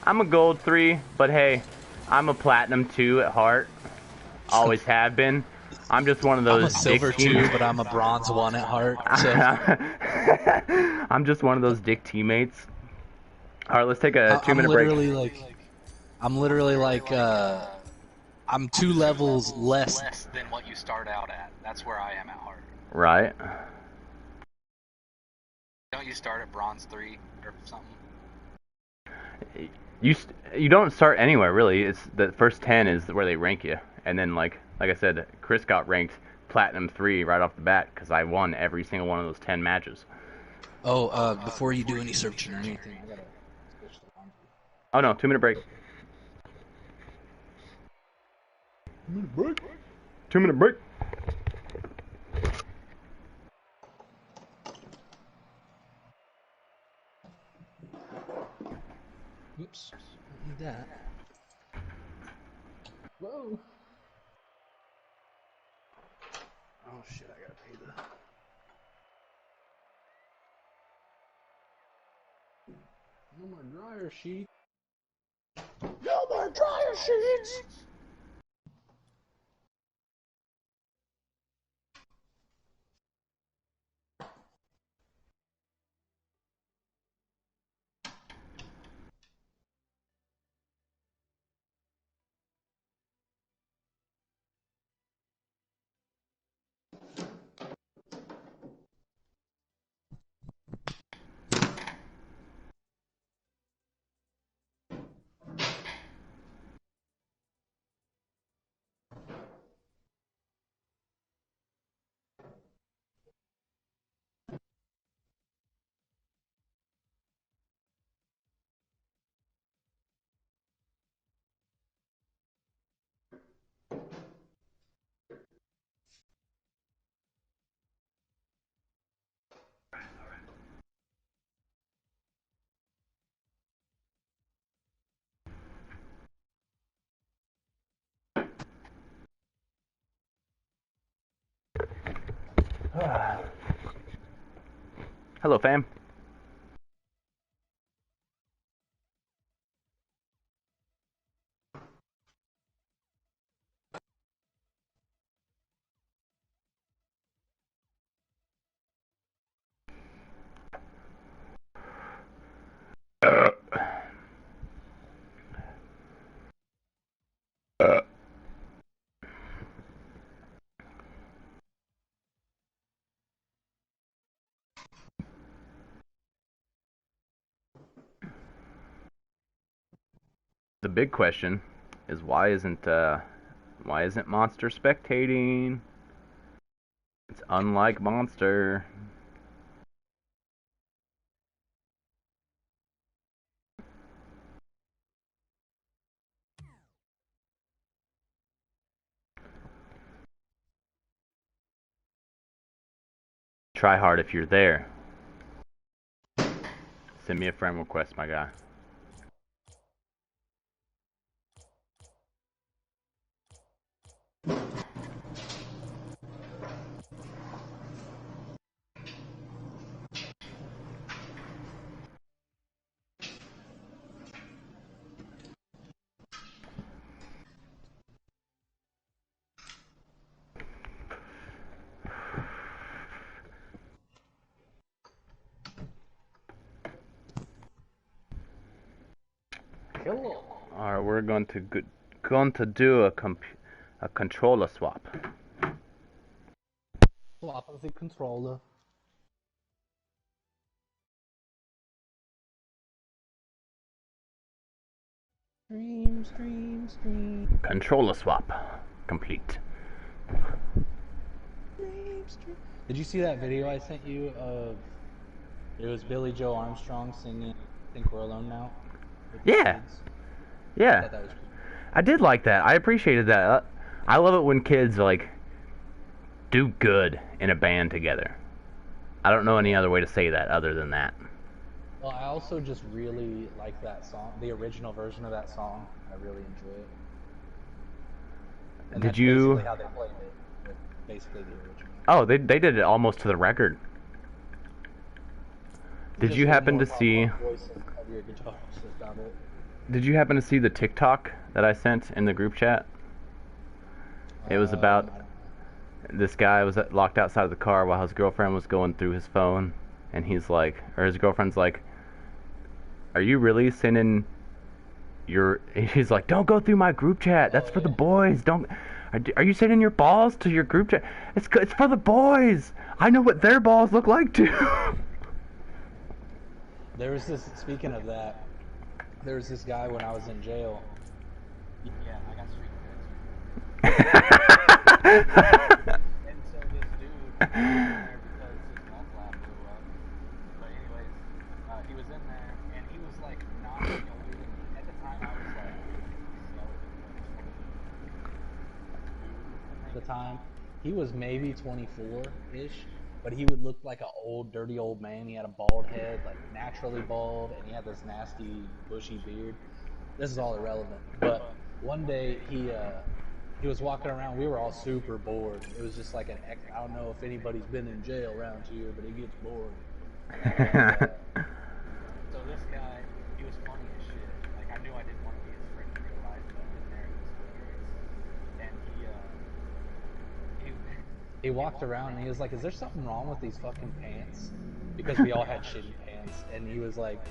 I'm a Gold 3, but hey, I'm a Platinum 2 at heart. Always have been. I'm just one of those. I'm a Silver 2, but I'm a Bronze 1 at heart. So. I'm just one of those dick teammates. Alright, let's take a 2-minute break. I'm literally like, I'm 2 levels less than what you start out at. That's where I am at heart. Right. Don't you start at Bronze 3 or something? You don't start anywhere really. It's the first 10 is where they rank you, and then like I said, Chris got ranked Platinum 3 right off the bat because I won every single one of those 10 matches. Oh, before you do any searching or anything, I gotta switch the laundry. Oh no, 2-minute break. 2-minute break. 2-minute break. Oops, don't need that. Whoa. Oh shit, I gotta pay the... No more dryer sheets. No more dryer sheets! Hello, fam. The big question is why isn't Monster spectating? It's unlike Monster. Try hard if you're there. Send me a friend request, my guy. Hello. Alright, we're going to do a controller swap. Swap of the controller. Stream, stream, stream. Controller swap complete. Stream, stream. Did you see that video I sent you of? It was Billy Joe Armstrong singing "I Think We're Alone Now." with the Yeah. kids. I Yeah. thought that was cool. I did like that. I appreciated that. I love it when kids like do good in a band together. I don't know any other way to say that other than that. Well, I also just really like that song, the original version of that song. I really enjoy it. And Did that's you- basically how they played it, with basically the original. Oh, they did it almost to the record. Did Just you a happen more to see? powerful voice and heavier guitars, that's about it. Did you happen to see the TikTok that I sent in the group chat? It was about I don't know. this guy was locked outside of the car while his girlfriend was going through his phone, and he's like, or his girlfriend's like, "Are you really sending your?" He's like, "Don't go through my group chat. That's for the boys. Don't. Are you sending your balls to your group chat? It's for the boys. I know what their balls look like too." There was this, speaking of that, there was this guy when I was in jail. Yeah, I got street creds. And so this dude was in there because his meth lab blew up. But anyways, he was in there and he was like not the older than me. At the time I was like at the time. He was maybe 24-ish, but he would look like an old, dirty old man. He had a bald head, like naturally bald, and he had this nasty, bushy beard. This is all irrelevant. But one day he was walking around. We were all super bored. It was just like I don't know if anybody's been in jail around here, but it gets boring. And, so this guy, he was funny as shit. Like I knew I didn't want to be his friend in real life, but in there it was hilarious. And he walked around and he was like, "Is there something wrong with these fucking pants?" Because we all had shitty pants. And he was like,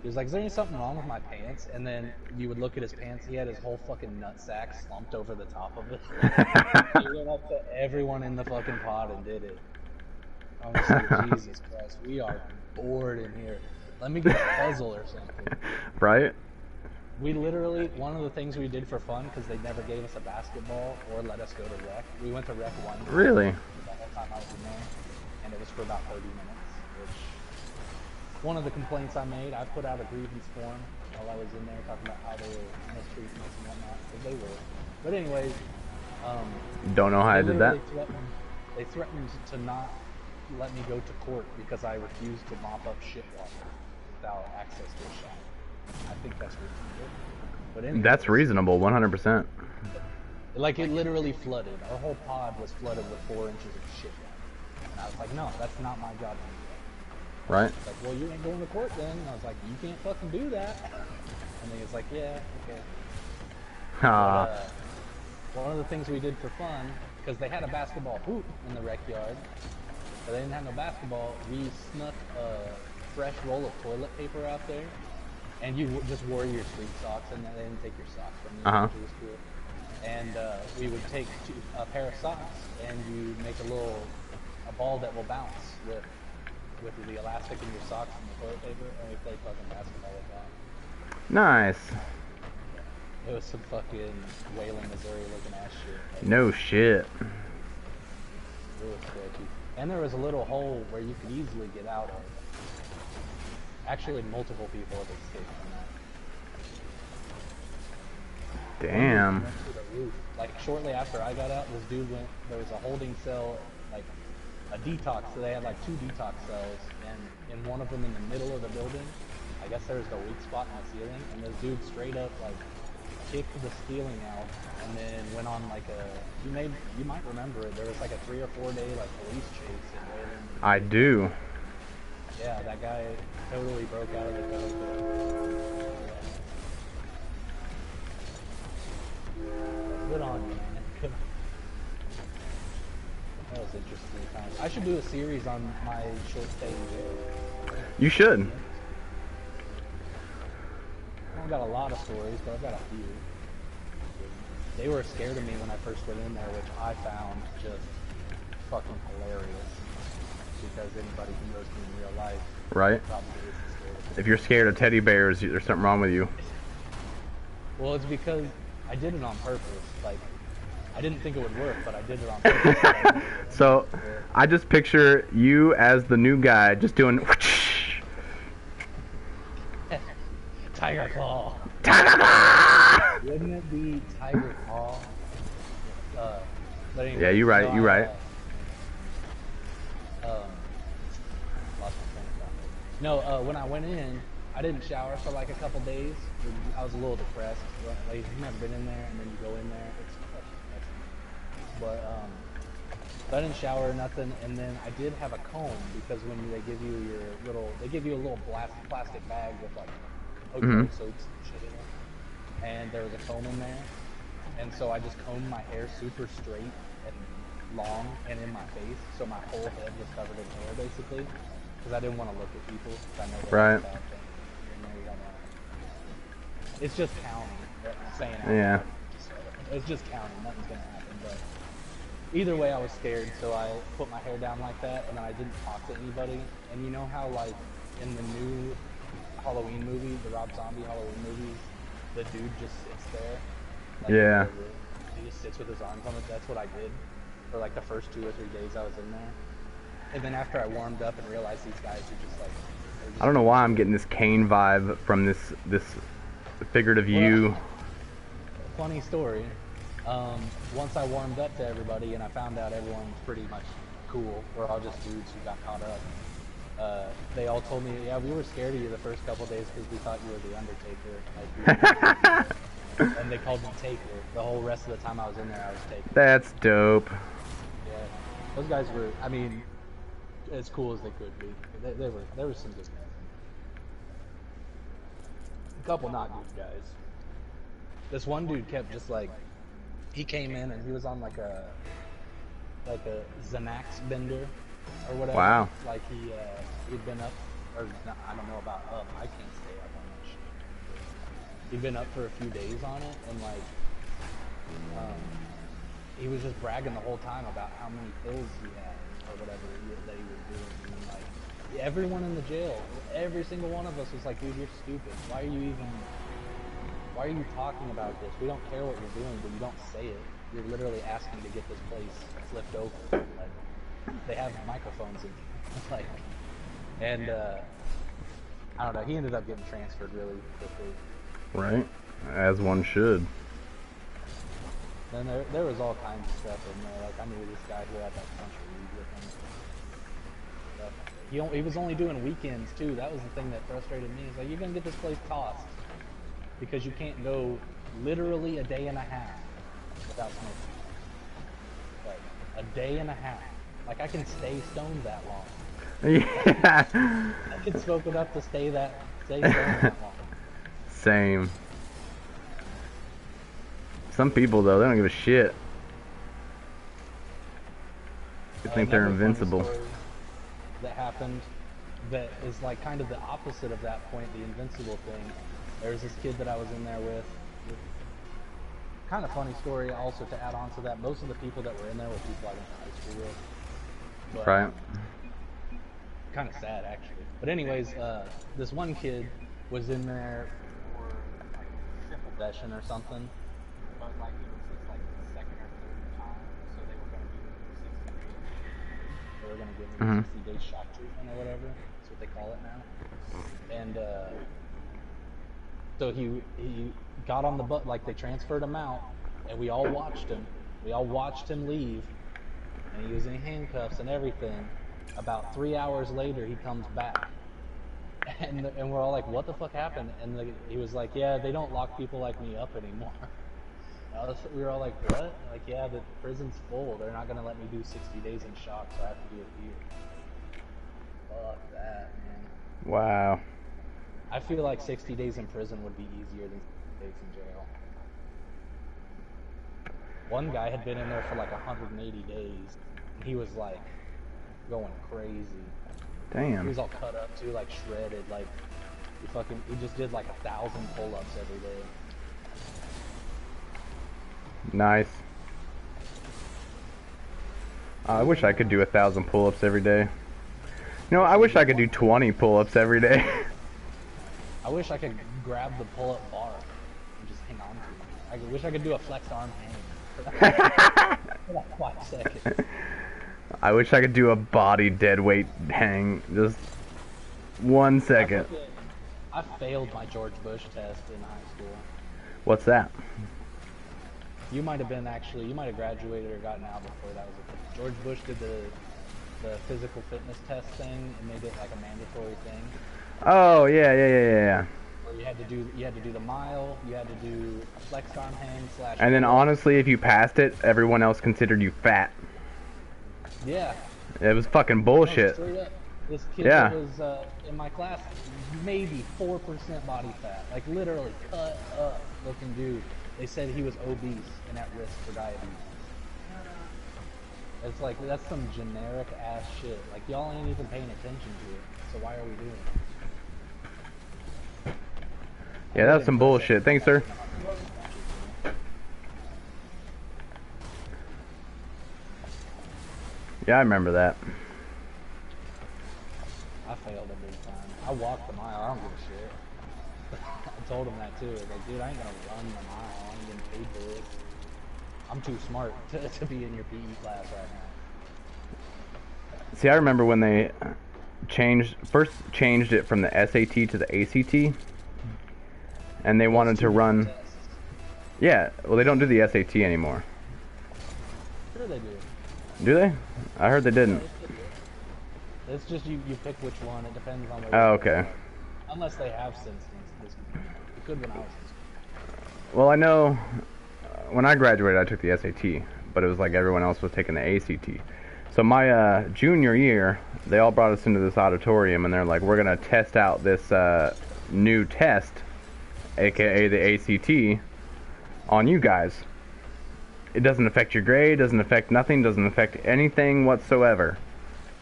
"Is there something wrong with my pants?" And then you would look at his pants. He had his whole fucking nutsack slumped over the top of it. He went up to everyone in the fucking pod and did it. I was like, Jesus Christ, we are bored in here. Let me get a puzzle or something. Right? We literally, one of the things we did for fun, because they never gave us a basketball or let us go to rec, we went to rec one time. Really? The whole time I was in there, and it was for about 30 minutes, which, one of the complaints I made, I put out a grievance form while I was in there, talking about how they were mistreating us and whatnot, because they were. But anyways, Don't know how I did that. They threatened to not let me go to court because I refused to mop up shit water without access to a shower. I think that's reasonable. But anyways, That's reasonable, 100%. like it literally flooded. Our whole pod was flooded with 4 inches of shit water. And I was like, no, that's not my job to do that. Right? It's like, well, you ain't going to court then. And I was like, you can't fucking do that. And he was like, yeah, okay. But, one of the things we did for fun, because they had a basketball hoop in the rec yard, but they didn't have no basketball, we snuck a fresh roll of toilet paper out there, and you just wore your street socks, and they didn't take your socks from you, which was cool. And we would take a pair of socks, and you make a ball that will bounce with the elastic in your socks and the toilet paper, and we played fucking basketball with that. Nice. It was some fucking Wayland, Missouri looking ass shit. No shit. It was sketchy. And there was a little hole where you could easily get out of. Actually, multiple people have escaped from that. Damn. Went to the roof. Like, shortly after I got out, this dude there was a holding cell, like, a detox. So they had like 2 detox cells, and in one of them in the middle of the building, I guess there was the weak spot in the ceiling, and this dude straight up like kicked the ceiling out, and then went on like a you might remember it. There was like a 3 or 4 day like police chase in Wayland. I do. Yeah, that guy totally broke out of the code. Good on you, man. Good. That was interesting times. I should do a series on my short stay in jail. You should. I don't got a lot of stories, but I've got a few. They were scared of me when I first went in there, which I found just fucking hilarious. Because anybody who knows me in real life Right. probably isn't scared of me. If you're scared of teddy bears, there's something wrong with you. Well, it's because I did it on purpose. Like, I didn't think it would work, but I did it on purpose. So, I just picture you as the new guy just doing whoosh. Tiger Claw. Tiger Claw! Wouldn't it be Tiger Claw? But anyway, Yeah, you're right, you're right. Lost my train of thought. No, when I went in, I didn't shower for like a couple days. I was a little depressed. Like, you've never been in there, and then you go in there. It's but I didn't shower or nothing, and then I did have a comb because when they give you your little, they give you a little plastic bag with like soaps and shit in it, and there was a comb in there, and so I just combed my hair super straight and long and in my face, so my whole head was covered in hair basically, because I didn't want to look at people. I know that's Right. a bad thing. You know, you don't wanna- It's just county. I'm saying out Yeah. loud. It's just county. Nothing's gonna happen. But either way, I was scared, so I put my hair down like that, and then I didn't talk to anybody. And you know how, like, in the new Halloween movie, the Rob Zombie Halloween movies, the dude just sits there. Like, Yeah. in the room. He just sits with his arms on it. That's what I did for like the first 2 or 3 days I was in there. And then after I warmed up and realized these guys are just like, they're just I don't know why I'm getting this Kane vibe from this figurative you. Funny story. Once I warmed up to everybody and I found out everyone was pretty much cool, we're all just dudes who got caught up. They all told me, yeah, we were scared of you the first couple days because we thought you were the Undertaker. Like, and they called me Taker. The whole rest of the time I was in there, I was Taker. That's dope. Yeah, those guys were, I mean, as cool as they could be. There were some good guys. A couple not good guys. This one dude kept just like, he came in and he was on like a Xanax bender or whatever. Wow. Like he'd been up, or no, I don't know about up. I can't stay up on that shit. He'd been up for a few days on it, and like, he was just bragging the whole time about how many pills he had or whatever that he was doing. And like, everyone in the jail, every single one of us was like, dude, you're stupid. Why are you talking about this? We don't care what you're doing, but you don't say it. You're literally asking to get this place flipped over. Like, they have microphones in like, and I don't know. He ended up getting transferred really quickly. Right? As one should. Then there was all kinds of stuff in there. Like, I knew this guy who had that country league with him. He was only doing weekends too. That was the thing that frustrated me. It's like, you're gonna get this place tossed because you can't go literally a day and a half without smoking. Like, a day and a half. Like, I can stay stoned that long. Yeah. I can smoke enough to stay stoned that long. Same. Some people though, they don't give a shit. They think they're Another funny invincible. story that happened that is like kind of the opposite of that point, the invincible thing. There was this kid that I was in there with. Kind of funny story also to add on to that. Most of the people that were in there were people I went to high school with. But, Right. kind of sad actually. But anyways, this one kid was in there for like fifth possession or something. But like it was his like second or third time, so they were gonna give him 60 days. They were gonna give him 60-day shock treatment or whatever. That's what they call it now. And so he got on the butt, like they transferred him out, and we all watched him. We all watched him leave, and he was in handcuffs and everything. About 3 hours later, he comes back. And we're all like, what the fuck happened? And he was like, yeah, they don't lock people like me up anymore. We were all like, what? Like, yeah, the prison's full. They're not going to let me do 60 days in shock, so I have to do it here. Fuck that, man. Wow. I feel like 60 days in prison would be easier than 60 days in jail. One guy had been in there for like 180 days, and he was like going crazy. Damn. He was all cut up too, like shredded. Like he just did like 1,000 pull-ups every day. Nice. I wish I could do 1,000 pull-ups every day. No, I wish I could do 20 pull-ups every day. I wish I could grab the pull-up bar and just hang on to it. I wish I could do a flex arm hang for like 5 seconds. I wish I could do a body dead weight hang. Just 1 second. I failed my George Bush test in high school. What's that? You might have graduated or gotten out before that was a thing. George Bush did the physical fitness test thing and made it like a mandatory thing. Oh, yeah. Where you had to do the mile, you had to do a flex arm hang / And then honestly, if you passed it, everyone else considered you fat. Yeah. It was fucking bullshit. No, straight up. This kid Yeah. that was in my class, maybe 4% body fat, like literally cut up looking dude. They said he was obese and at risk for diabetes. It's like, that's some generic ass shit. Like, y'all ain't even paying attention to it. So why are we doing it? Yeah, that's some bullshit. Thanks, sir. Yeah, I remember that. I failed a big time. I walked the mile. I don't give a shit. I told him that too. I was like, dude, I ain't gonna run the mile. I ain't getting paid for it. I'm too smart to be in your PE class right now. See, I remember when they first changed it from the SAT to the ACT, and they wanted to run. Tests. Yeah, well, they don't do the SAT anymore. Sure they do. Do they? I heard they didn't. It's just you pick which one. It depends on. Oh, okay. Unless they have since this. It could when I was in school. Well, I know when I graduated, I took the SAT, but it was like everyone else was taking the ACT. So my junior year, they all brought us into this auditorium, and they're like, we're going to test out this new test, aka the ACT, on you guys. It doesn't affect your grade, doesn't affect nothing, doesn't affect anything whatsoever.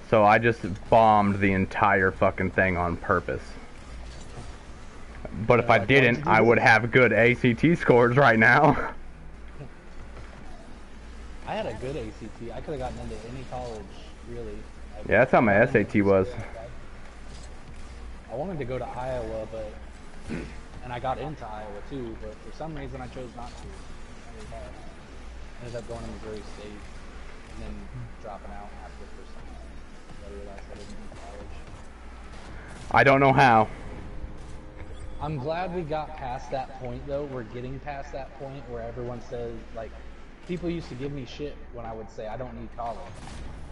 So I just bombed the entire fucking thing on purpose. But if I didn't, I would have good ACT scores right now. I had a good ACT. I could have gotten into any college, really. Yeah, that's how my SAT was. I wanted to go to Iowa, and I got into Iowa too, but for some reason I chose not to. I ended up going to Missouri State, and then dropping out after the first time. I realized I didn't need college. I don't know how. I'm glad we got past that point, though. We're getting past that point where everyone says, like, people used to give me shit when I would say I don't need college.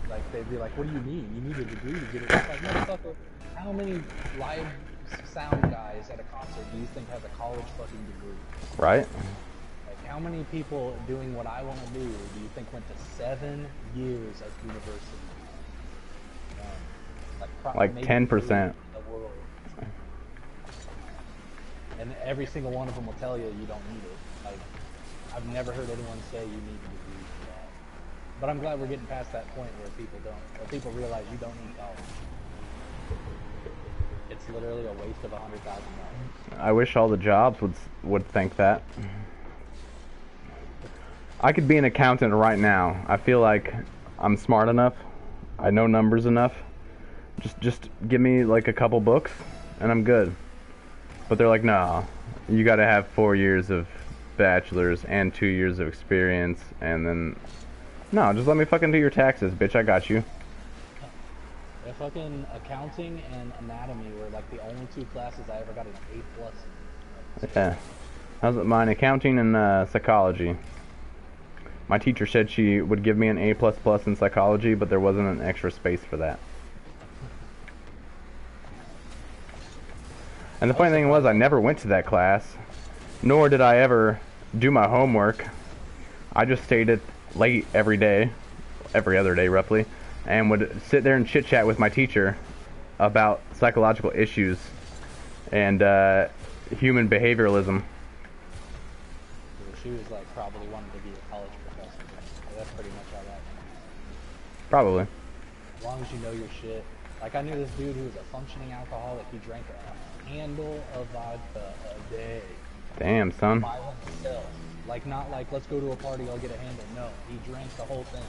Like, they'd be like, what do you mean? You need a degree to get it. It's like, motherfucker, how many live sound guys at a concert do you think has a college fucking degree? Right? Like, how many people doing what I want to do you think went to 7 years of university? Like 10%. In the world. And every single one of them will tell you you don't need it. Like, I've never heard anyone say you need a degree for that. But I'm glad we're getting past that point where people don't, where people realize you don't need college. It's literally a waste of $100,000. I wish all the jobs would think that. I could be an accountant right now. I feel like I'm smart enough. I know numbers enough. Just give me like a couple books and I'm good. But they're like, no, you gotta have 4 years of bachelor's and 2 years of experience, and then, no, just let me fucking do your taxes, bitch, I got you. Yeah, fucking accounting and anatomy were like the only 2 classes I ever got an A+ in. Yeah. How's it mine? Accounting and psychology. My teacher said she would give me an A++ in psychology, but there wasn't an extra space for that. And the funny thing was, I never went to that class, nor did I ever do my homework. I just stayed at late every day, every other day roughly, and would sit there and chit-chat with my teacher about psychological issues and human behavioralism. She was like probably wanted to be a college professor. That's pretty much how that went. Probably. As long as you know your shit. Like I knew this dude who was a functioning alcoholic. He drank a handle of vodka a day. Damn, son. By himself. Like not like let's go to a party, I'll get a handle. No, he drank the whole thing.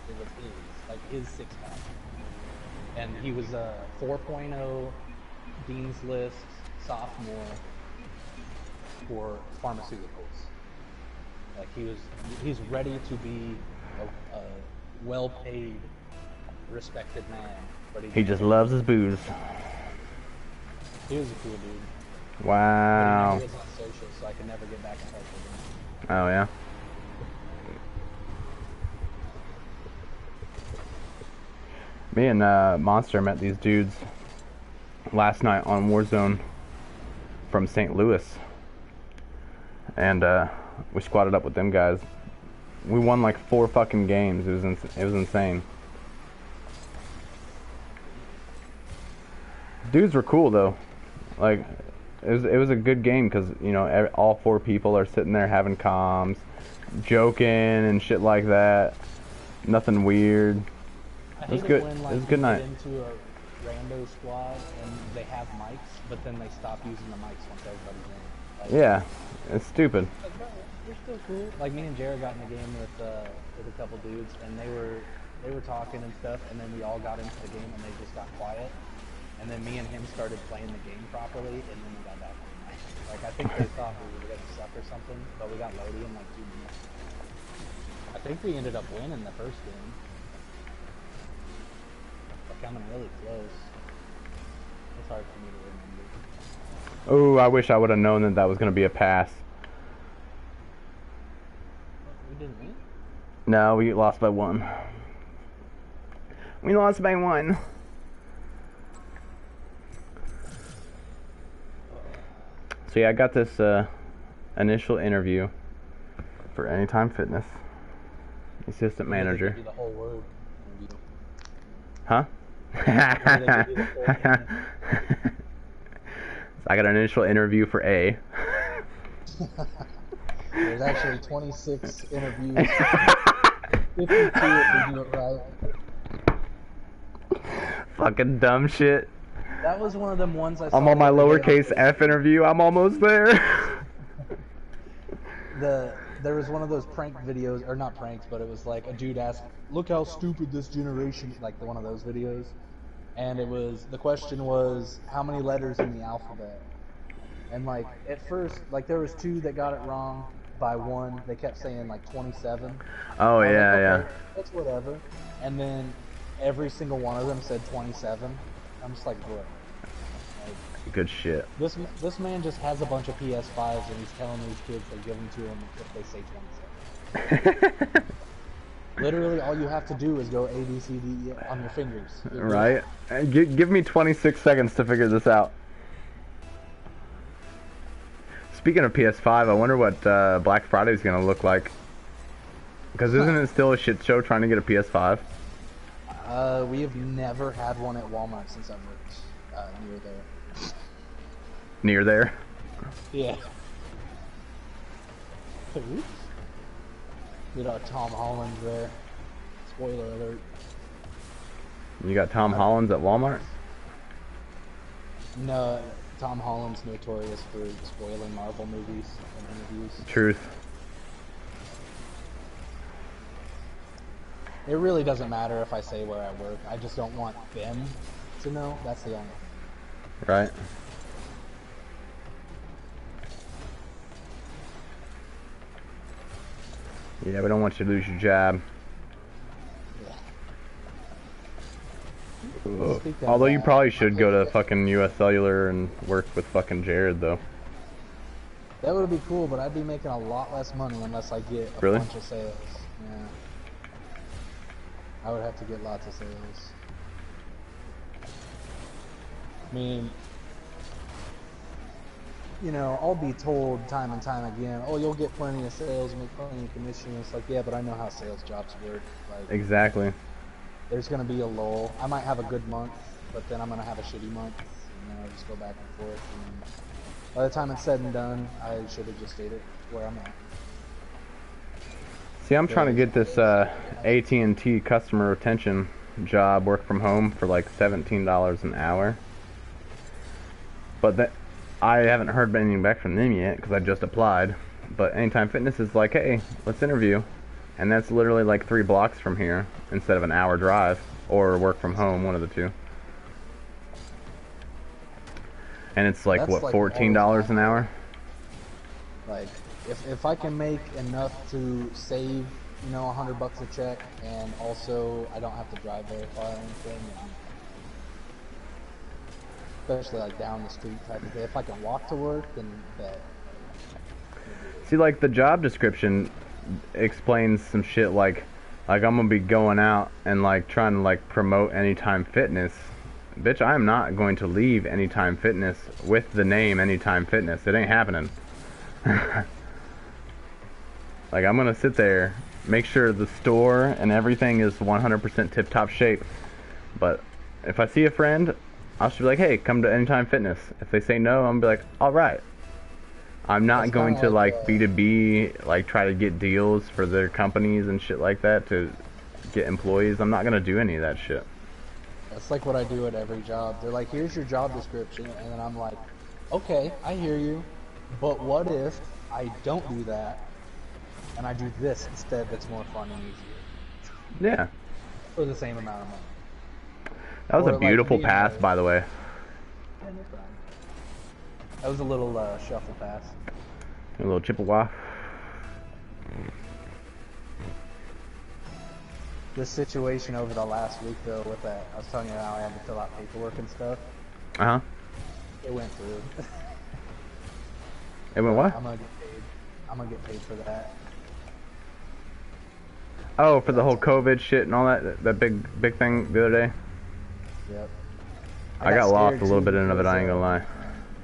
It was his, like his 6-pack. And he was a 4.0 Dean's List sophomore for pharmaceuticals. Like he's ready to be a well-paid, respected man, but He just loves his booze. he was a cool dude. Wow. But he never was on social, so I could never get back in touch with him. Oh yeah. Me and Monster met these dudes last night on Warzone from St. Louis, and we squatted up with them guys. We won like 4 fucking games. It was insane. Dudes were cool though. Like it was a good game because you know all 4 people are sitting there having comms, joking and shit like that. Nothing weird. I It was hate good. When, like, It was a good you night. get into a rando squad and they have mics, but then they stop using the mics once everybody's in. Like, Yeah, it's stupid. like, bro, you're still cool. Like me and Jared got in a game with a couple dudes, and they were talking and stuff, and then we all got into the game and they just got quiet, and then me and him started playing the game properly, and then we got back on the mic. Like I think they thought we were gonna suck or something, but we got loaded in like 2 minutes. I think we ended up winning the first game. Coming really close. It's hard for me to remember. Oh, I wish I would have known that that was going to be a pass. We didn't win? No, we lost by 1. We lost by 1. So yeah, I got this initial interview for Anytime Fitness. Assistant manager. They give you the whole word interview. Huh? They give you the whole thing. So I got an initial interview for A. There's actually 26 interviews. 52 if we do it right. Fucking dumb shit. That was one of them ones I saw. I'm on my the other day. lowercase f interview. I'm almost there. There was one of those prank videos, or not pranks, but it was like a dude asked, "Look how stupid this generation," like one of those videos, and the question was, how many letters in the alphabet? And like at first, like there was 2 that got it wrong by 1. They kept saying like 27. Oh I was yeah, like, yeah. okay, that's whatever. And then every single one of them said 27. I'm just like, bro. Like, Good shit. this man just has a bunch of PS5s and he's telling these kids to give them to him if they say 27. Literally, all you have to do is go A, B, C, D, E on your fingers. Right? Give me 26 seconds to figure this out. Speaking of PS5, I wonder what Black Friday is going to look like. Because isn't it still a shit show trying to get a PS5? We have never had one at Walmart since I've worked near there. Near there? Yeah. Oops. Did our Tom Holland there. Spoiler alert. You got Tom Holland's at Walmart? No, Tom Holland's notorious for spoiling Marvel movies and interviews. Truth. It really doesn't matter if I say where I work. I just don't want them to know. That's the only thing. Right? Yeah, we don't want you to lose your job. Ugh. Speak of Although you that, probably should go to fucking US Cellular and work with fucking Jared, though. That would be cool, but I'd be making a lot less money unless I get a Really? bunch of sales. Yeah. I would have to get lots of sales. I mean, you know, I'll be told time and time again, oh, you'll get plenty of sales, make plenty of commission. It's like, yeah, but I know how sales jobs work. Like, Exactly. there's going to be a lull. I might have a good month, but then I'm going to have a shitty month, and then I'll just go back and forth. And by the time it's said and done, I should have just stayed at where I'm at. See, I'm trying to get this AT&T customer retention job, work from home, for like $17 an hour. But that I haven't heard anything back from them yet because I just applied. But Anytime Fitness is like, hey, let's interview. And that's literally like 3 blocks from here instead of an hour drive, or work from home, one of the two. And it's like, That's what, like $14 an hour? Like, if I can make enough to save, you know, $100 a check, and also I don't have to drive very far or anything, and especially like down the street type of thing. If I can walk to work, then bet. See, like, the job description explains some shit like I'm gonna be going out and like trying to like promote Anytime Fitness. Bitch, I am not going to leave Anytime Fitness with the name Anytime Fitness. It ain't happening. Like, I'm gonna sit there, make sure the store and everything is 100% tip-top shape. But if I see a friend, I'll just be like, hey, come to Anytime Fitness. If they say no, I'm gonna be like, alright. I'm not going to like B2B, like try to get deals for their companies and shit like that to get employees. I'm not gonna do any of that shit. That's like what I do at every job. They're like, here's your job description, and then I'm like, okay, I hear you, but what if I don't do that, and I do this instead that's more fun and easier? Yeah. For the same amount of money. That was Or a like beautiful being pass, by the way. That was a little shuffle pass. A little Chippewa. This situation over the last week, though, with that, I was telling you how I had to fill out paperwork and stuff. Uh-huh. It went through. It went what? I'm gonna get paid. I'm gonna get paid for that. Oh, for the whole COVID shit and all that big thing the other day? Yep. I got lost a little too bit into it, I ain't gonna lie.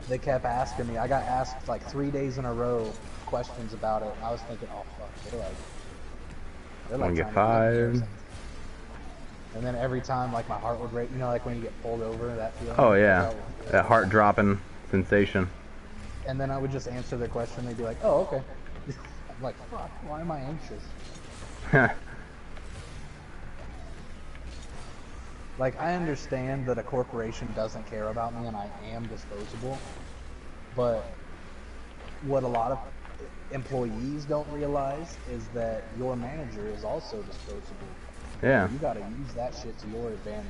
They kept asking me. I got asked like 3 days in a row questions about it. And I was thinking, oh fuck, they're like Wanna get trying to get me or fired? something. And then every time, like, my heart would rate. You know, like when you get pulled over, that feeling. Oh yeah, that heart dropping sensation. And then I would just answer their question. They'd be like, oh, okay. I'm like, fuck, why am I anxious? Like, I understand that a corporation doesn't care about me and I am disposable, but what a lot of employees don't realize is that your manager is also disposable. Yeah. You gotta use that shit to your advantage,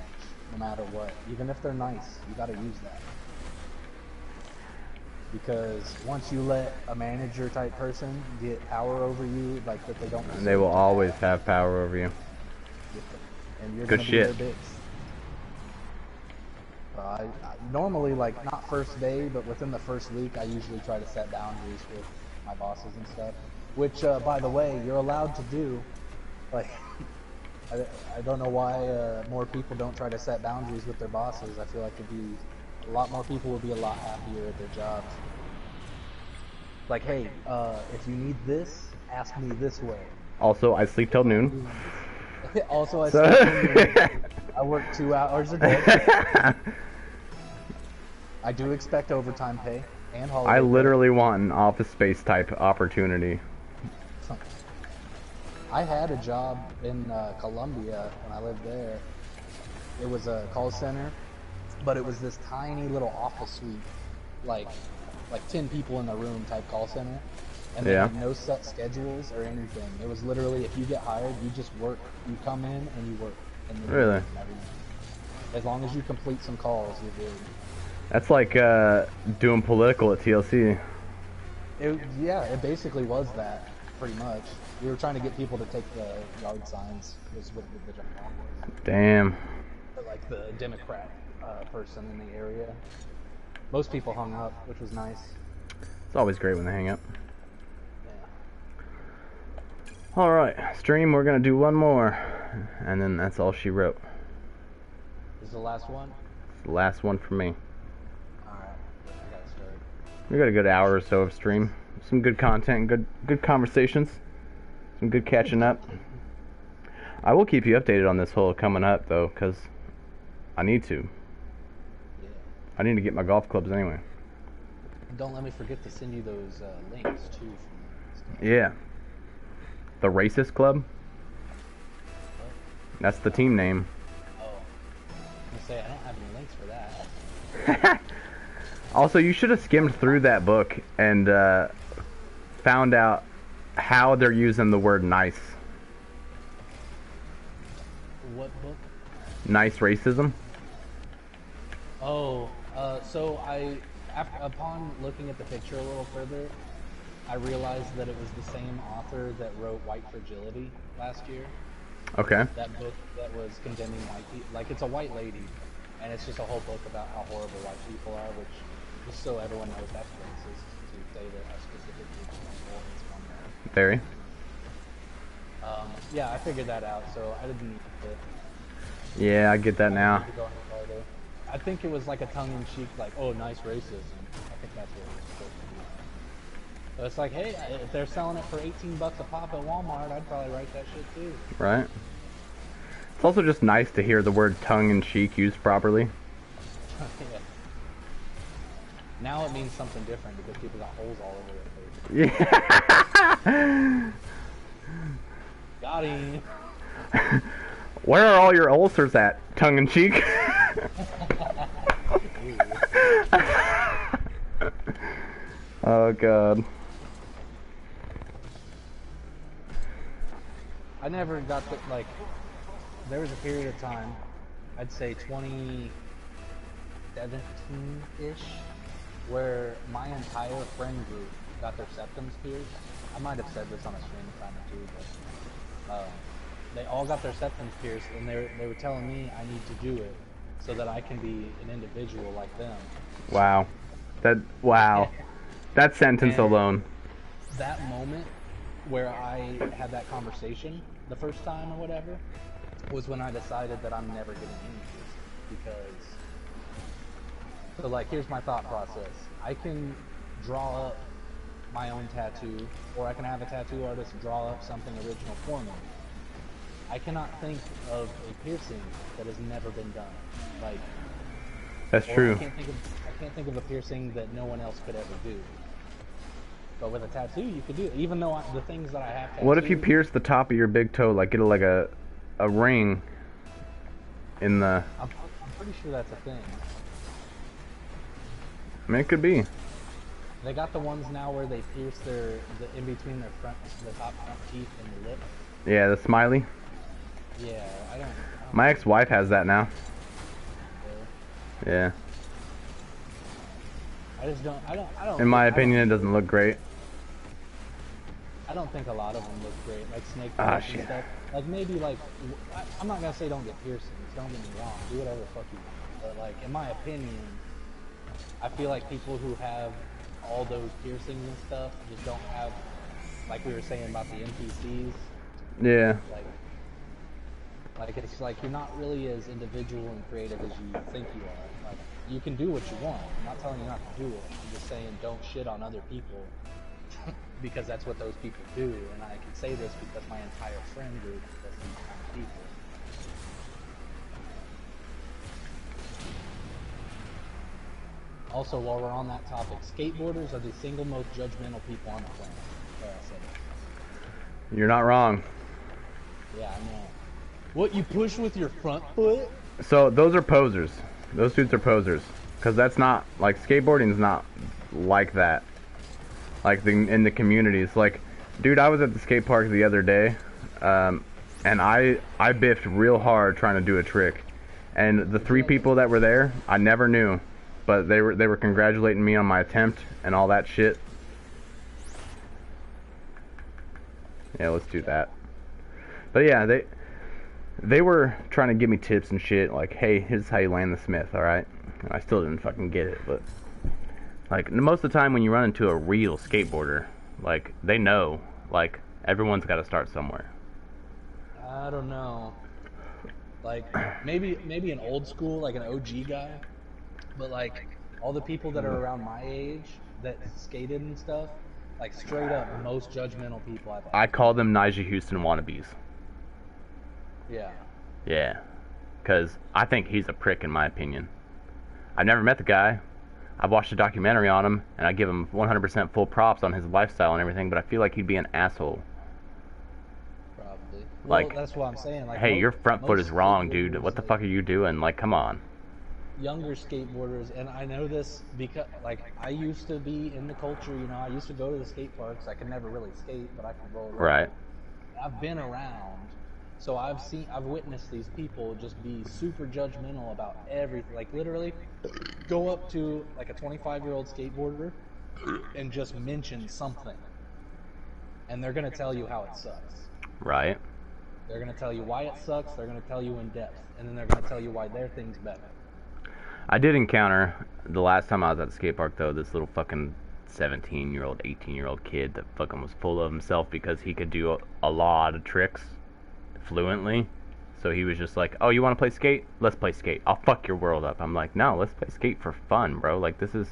no matter what. Even if they're nice, you gotta use that. Because once you let a manager type person get power over you, like that they don't deserve, They will always have power over you. and you're Good gonna shit. be their bitch. I normally, like, not first day, but within the first week, I usually try to set boundaries with my bosses and stuff. Which, by the way, you're allowed to do. Like, I don't know why more people don't try to set boundaries with their bosses. I feel like a lot more people would be a lot happier at their jobs. Like, hey, if you need this, ask me this way. Also, I sleep till noon. Also, I sleep till noon. I work 2 hours a day. I do expect overtime pay and holiday I pay. literally want an office space type opportunity. I had a job in Colombia when I lived there. It was a call center, but it was this tiny little office suite, like 10 people in the room type call center. And they had no set schedules or anything. It was literally, if you get hired, you just work. You come in and you work. And Really? As long as you complete some calls, you're good. That's like doing political at TLC. Yeah, it basically was that, pretty much. We were trying to get people to take the yard signs, was what the job was. Damn. Like the Democrat person in the area. Most people hung up, which was nice. It's always great when they hang up. Yeah. Alright, stream, we're gonna do one more. And then that's all she wrote. This is the last one? It's the last one for me. Alright, I gotta start. We got a good hour or so of stream. Some good content, good conversations. Some good catching up. I will keep you updated on this whole coming up, though, because I need to. Yeah. I need to get my golf clubs anyway. Don't let me forget to send you those links, too. From Yeah. The Racist Club? That's the team name. Oh. I'm gonna say, I don't have any links for that. Also, you should have skimmed through that book and found out how they're using the word nice. What book? Nice racism? Oh, so upon looking at the picture a little further, I realized that it was the same author that wrote White Fragility last year. Okay. That book that was condemning white people. Like, it's a white lady, and it's just a whole book about how horrible white people are, which, just so everyone knows, that's racist to say that a specific group is more is one there. Very. Yeah, I figured that out, so I didn't need to. Yeah, I get that now. To go any farther. I think it was like a tongue-in-cheek, like, oh, nice racism. I think that's what it was supposed to be. So it's like, hey, if they're selling it for $18 a pop at Walmart, I'd probably write that shit too. Right. It's also just nice to hear the word tongue-in-cheek used properly. Yeah. Now it means something different because people got holes all over their face. Yeah. Got him. Where are all your ulcers at, tongue-in-cheek? Oh, God. I never got the, like, there was a period of time, I'd say 2017-ish, where my entire friend group got their septums pierced. I might have said this on a stream a time or two, but they all got their septums pierced, and they were telling me I need to do it so that I can be an individual like them. Wow. Wow. That sentence And alone. that moment where I had that conversation the first time or whatever was when I decided that I'm never getting any piercing, because so like, here's my thought process. I can draw up my own tattoo, or I can have a tattoo artist draw up something original for me. I cannot think of a piercing that has never been done. Like, That's or true. I can't think of a piercing that no one else could ever do. But with a tattoo, you could do it. Even though the things that I have tattooed... What if you pierce the top of your big toe, like get like a ring in the... I'm pretty sure that's a thing. I mean, it could be. They got the ones now where they pierce the in between their the top front teeth and the lip. Yeah, the smiley. Yeah, I don't My ex-wife has that now. really. Yeah. I just don't. I don't. In my I don't- opinion, it doesn't look great. I don't think a lot of them look great, like snake Ah, piercing shit. stuff. Like, maybe like I'm not gonna say don't get piercings. Don't get me wrong. Do whatever the fuck you want. But like, in my opinion, I feel like people who have all those piercings and stuff just don't have, like we were saying about the NPCs. Yeah. Like it's like you're not really as individual and creative as you think you are. Like, you can do what you want. I'm not telling you not to do it. I'm just saying don't shit on other people because that's what those people do. And I can say this because my entire friend group does these kind of people. Also, while we're on that topic, skateboarders are the single most judgmental people on the planet. There, I said it. You're not wrong. Yeah, I know. What, you push with your front foot? So those are posers. Those dudes are posers. Because that's not, like, skateboarding is not like that. Like, in the communities. Like, dude, I was at the skate park the other day, and I biffed real hard trying to do a trick. And the 3 people that were there, I never knew. But they were congratulating me on my attempt and all that shit. Yeah, let's do that. But yeah, they were trying to give me tips and shit, like, hey, here's how you land the Smith, alright? I still didn't fucking get it, but like, most of the time when you run into a real skateboarder, like, they know, like, Everyone's got to start somewhere. I don't know. Like maybe an old school, like an OG guy, but like all the people that are around my age that skated and stuff, like straight up most judgmental people I've I ever call met. them Nigel Houston wannabes. Yeah. Yeah, because I think he's a prick in my opinion. I've never met the guy. I've watched a documentary on him, and I give him 100% full props on his lifestyle and everything, but I feel like he'd be an asshole. Probably. Well, Like, that's what I'm saying. Like, hey, your front foot is most wrong, dude. skateboarders, What the like fuck are you doing? Like, come on. younger skateboarders, and I know this because, like, I used to be in the culture. You know, I used to go to the skate parks. I could never really skate, but I could roll around. Right. I've been around, so I've witnessed these people just be super judgmental about everything. Like, literally, go up to like a 25-year-old skateboarder and just mention something, and they're gonna tell you how it sucks. Right. They're going to tell you why it sucks. They're going to tell you in depth. And then they're going to tell you why their thing's better. I did encounter, the last time I was at the skate park, though, this little fucking 17-year-old, 18-year-old kid that fucking was full of himself because he could do a lot of tricks fluently. So he was just like, oh, you want to play skate? Let's play skate. I'll fuck your world up. I'm like, no, let's play skate for fun, bro. Like, this is...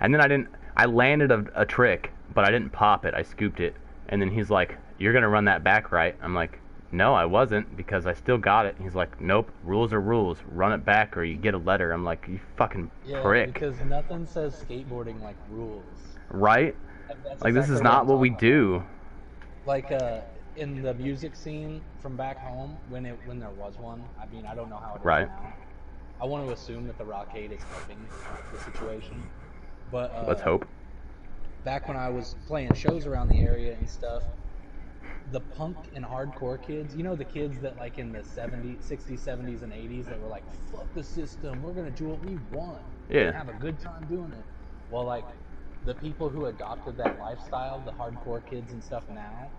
And then I landed a trick, but I didn't pop it. I scooped it. And then he's like, you're going to run that back right. I'm like, no, I wasn't, because I still got it. He's like, nope, rules are rules. Run it back or you get a letter. I'm like, you fucking prick. Because nothing says skateboarding like rules. Right? That's Like, this is exactly not what we I'm do. Like, in the music scene from back home, when there was one, I mean, I don't know how it is Right. now. I want to assume that the Rockade is helping the situation. But Let's hope. back when I was playing shows around the area and stuff, the punk and hardcore kids, you know, the kids that like in the 70s, 60s, 70s, and 80s that were like, fuck the system, we're going to do what we want. Yeah. And have a good time doing it. Well, like, the people who adopted that lifestyle, the hardcore kids and stuff now,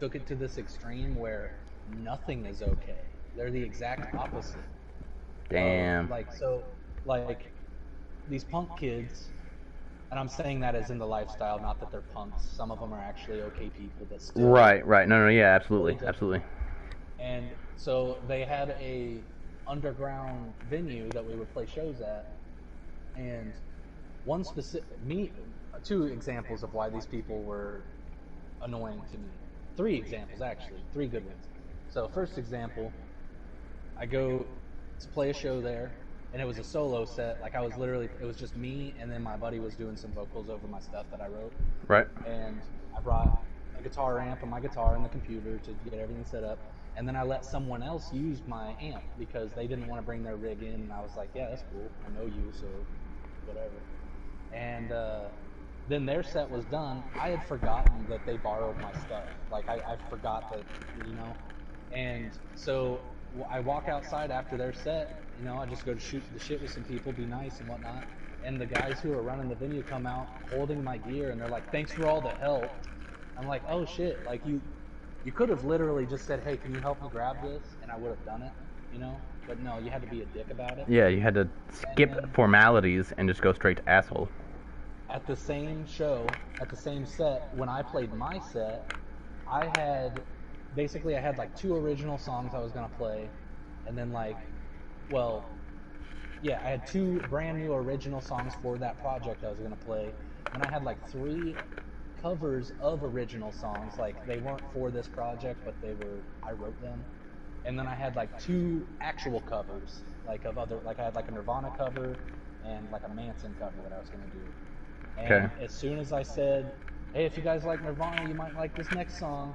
took it to this extreme where nothing is okay. They're the exact opposite. Damn. Like, these punk kids, and I'm saying that as in the lifestyle, not that they're punks. Some of them are actually okay people, but still. Right. No, yeah, absolutely. And so they had a underground venue that we would play shows at, and two examples of why these people were annoying to me. Three examples, actually. Three good ones. So, first example, I go to play a show there, and it was a solo set. Like, it was just me, and then my buddy was doing some vocals over my stuff that I wrote. Right. And I brought a guitar amp and my guitar and the computer to get everything set up. And then I let someone else use my amp because they didn't want to bring their rig in. And I was like, yeah, that's cool. I know you, so whatever. And then their set was done. I had forgotten that they borrowed my stuff. Like, I forgot that, you know. And so I walk outside after their set. You know, I just go to shoot the shit with some people, be nice and whatnot. And the guys who are running the venue come out holding my gear, and they're like, thanks for all the help. I'm like, oh shit, like you could have literally just said, hey, can you help me grab this? And I would have done it, you know? But no, you had to be a dick about it. Yeah, you had to skip formalities and just go straight to asshole. At the same show, at the same set, when I played my set, I had like 2 original songs I was going to play, and then I had 2 brand new original songs for that project I was going to play, and I had like 3 covers of original songs. Like, they weren't for this project, but I wrote them. And then I had like 2 actual covers, like I had like a Nirvana cover and like a Manson cover that I was going to do. And as soon as I said, hey, if you guys like Nirvana, you might like this next song.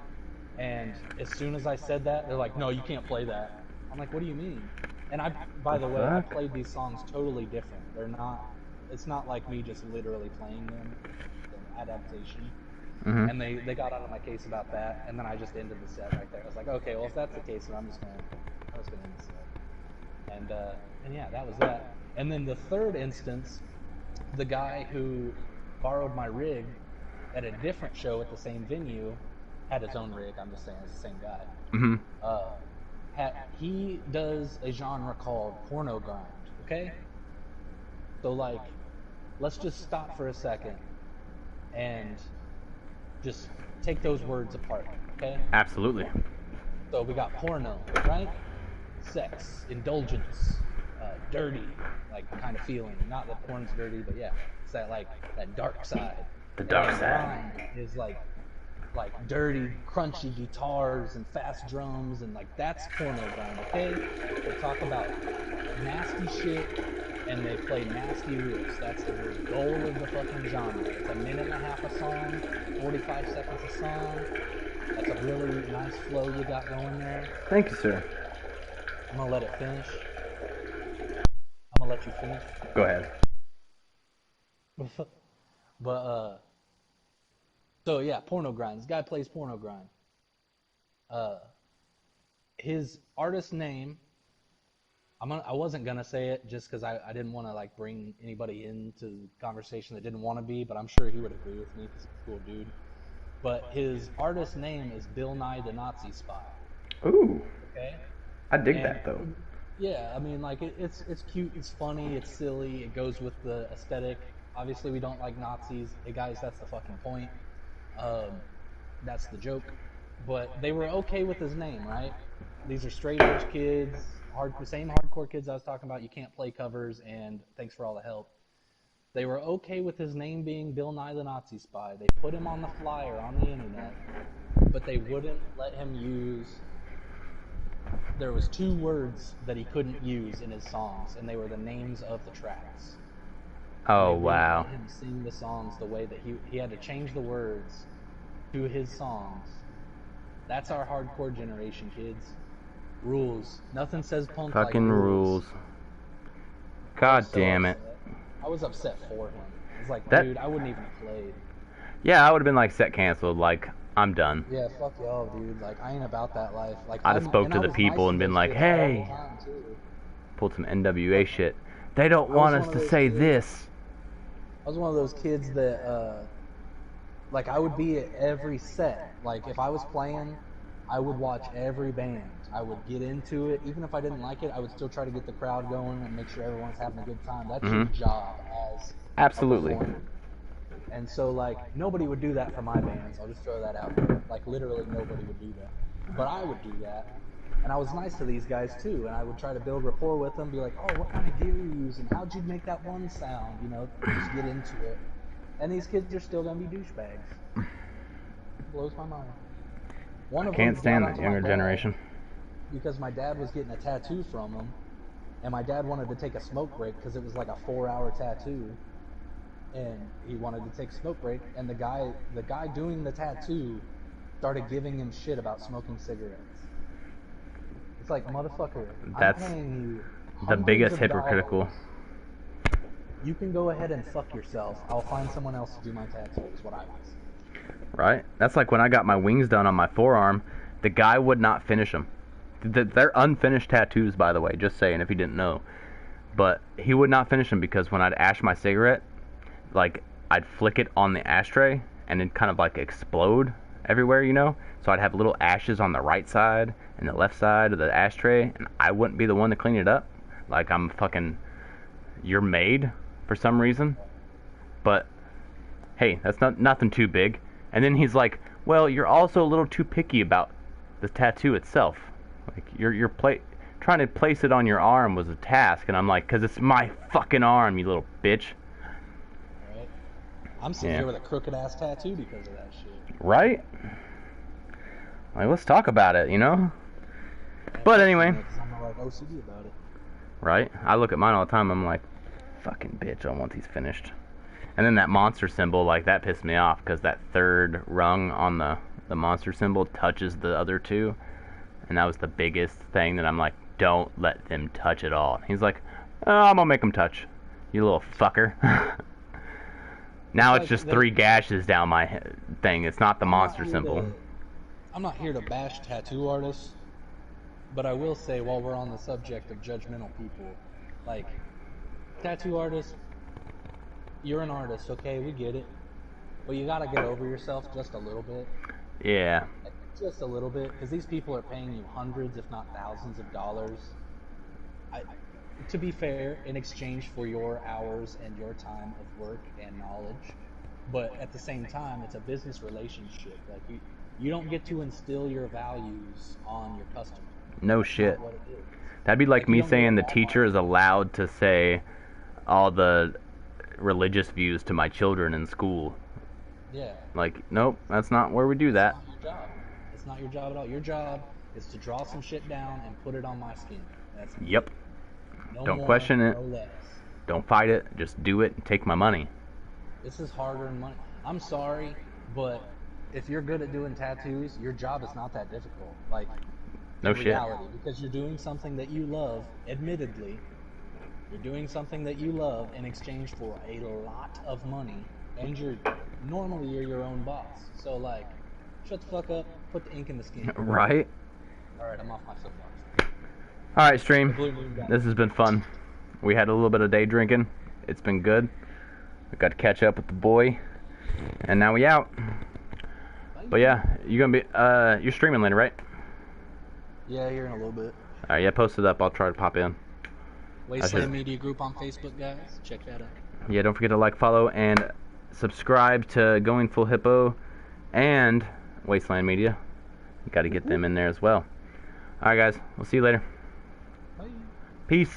And as soon as I said that, they're like, no, you can't play that. I'm like, what do you mean? And by the way, I played these songs totally different. It's not like me just literally playing them. It's an adaptation. Mm-hmm. And they got onto my case about that, and then I just ended the set right there. I was like, okay, well, if that's the case, then I'm just gonna end the set. And yeah, that was that. And then the third instance, the guy who borrowed my rig at a different show at the same venue had his own rig. I'm just saying, it's the same guy. Mm-hmm. He does a genre called porno grind. Okay, so let's just stop for a second and just take those words apart, okay? Absolutely. So we got porno, right? Sex, indulgence, dirty, like kind of feeling. Not that porn's dirty, but yeah, it's that like that dark side. The dark And side. grind is like dirty, crunchy guitars and fast drums, and like that's porno grind, okay? They talk about nasty shit and they play nasty riffs. That's the goal of the fucking genre. It's a minute and a half a song, 45 seconds a song. That's a really nice flow you got going there. Thank you, sir. I'm gonna let it finish. I'm gonna let you finish. Go ahead. But so yeah, porno grind. This guy plays porno grind. His artist name, I wasn't gonna say it just because I didn't want to like bring anybody into the conversation that didn't want to be, but I'm sure he would agree with me because he's a cool dude. But his artist name is Bill Nye the Nazi Spy. Ooh. Okay. I dig that though. Yeah, I mean, like it's cute, it's funny, it's silly, it goes with the aesthetic. Obviously, we don't like Nazis. Hey guys, that's the fucking point. That's the joke. But they were okay with his name, right? These are straight edge kids, the same hardcore kids I was talking about. You can't play covers, and thanks for all the help. They were okay with his name being Bill Nye the Nazi Spy. They put him on the flyer on the internet, but they wouldn't let him use. There was 2 words that he couldn't use in his songs, and they were the names of the tracks. Oh, They wow. wouldn't let him sing the songs the way that he had to change the words to his songs. That's our hardcore generation, kids. Rules. Nothing says punk like Fucking rules. God so damn it. I was upset for him. I was like, That- dude, I wouldn't even have played. Yeah, I would have been like set canceled. Like, I'm done. Yeah, fuck y'all, dude. Like, I ain't about that life. Like, I'd have spoke and to I the was people nice and to been those like, kids all the hey, time, too. pulled some NWA shit. They don't want was us one to of those say kids. this. I was one of those kids that, like, I would be at every set. Like, if I was playing, I would watch every band. I would get into it. Even if I didn't like it, I would still try to get the crowd going and make sure everyone's having a good time. That's your job as Absolutely. a performer. And so, like, nobody would do that for my bands. I'll just throw that out there. Like, literally nobody would do that. But I would do that. And I was nice to these guys, too. And I would try to build rapport with them, be like, oh, what kind of gear are you using? How'd you make that one sound? You know, just get into it. And these kids are still going to be douchebags. It blows my mind. One of Can't them stand got that onto my younger dad generation. Because my dad was getting a tattoo from him. And my dad wanted to take a smoke break because it was like a 4-hour tattoo. And he wanted to take a smoke break, and the guy doing the tattoo started giving him shit about smoking cigarettes. It's like, motherfucker, That's I'm paying you The hundreds biggest of hypocritical. dollars. You can go ahead and fuck yourself. I'll find someone else to do my tattoo, is what I would say. Right? That's like when I got my wings done on my forearm, the guy would not finish them. They're unfinished tattoos, by the way, just saying if you didn't know. But he would not finish them because when I'd ash my cigarette, like, I'd flick it on the ashtray and it'd kind of like explode everywhere, you know? So I'd have little ashes on the right side and the left side of the ashtray, and I wouldn't be the one to clean it up. Like, I'm fucking, you're made for some reason. But hey, that's nothing too big. And then he's like, well, you're also a little too picky about the tattoo itself. Like, you're trying to place it on your arm was a task. And I'm like, because it's my fucking arm, you little bitch. Right? I'm sitting here with a crooked ass tattoo because of that shit. Right? Like, let's talk about it, you know? But anyway. I'm not like OCD about it. Right? I look at mine all the time, I'm like, fucking bitch, I want these finished. And then that monster symbol, like, that pissed me off, because that third rung on the monster symbol touches the other two. And that was the biggest thing that I'm like, don't let them touch it all. He's like, oh, I'm gonna make them touch. You little fucker. Now it's just 3 gashes down my thing. It's not the monster symbol. I'm not here to bash tattoo artists, but I will say, while we're on the subject of judgmental people, like, tattoo artists, you're an artist, okay, we get it, but you gotta get over yourself just a little bit. Yeah. Just a little bit, because these people are paying you hundreds, if not thousands of dollars. To be fair, in exchange for your hours and your time of work and knowledge. but at the same time, it's a business relationship. Like you don't get to instill your values on your customer. No That's shit. not what it is. That'd be like you me don't go to saying the Walmart. teacher is allowed to say all the religious views to my children in school. Yeah. Like, nope, that's not where we do that. It's not your job. It's not your job at all. Your job is to draw some shit down and put it on my skin. That's Yep. it. No Don't more, question it. no less. Don't fight it. Just do it and take my money. This is hard-earned money. I'm sorry, but if you're good at doing tattoos, your job is not that difficult. Like, No in shit. reality, because you're doing something that you love, admittedly, you're doing something that you love in exchange for a lot of money, and normally you're your own boss. So, like, shut the fuck up, put the ink in the skin. Right? Alright, I'm off my soapbox. Alright, stream. Blue moon got This has been fun. We had a little bit of day drinking. It's been good. We got to catch up with the boy. And now we out. But yeah, you're gonna be you're streaming later, right? Yeah, here in a little bit. Alright, yeah, post it up. I'll try to pop in. Wasteland Media Group on Facebook, guys. Check that out. Yeah, don't forget to like, follow, and subscribe to Going Full Hippo and Wasteland Media. You got to get them in there as well. Alright, guys. We'll see you later. Bye. Peace.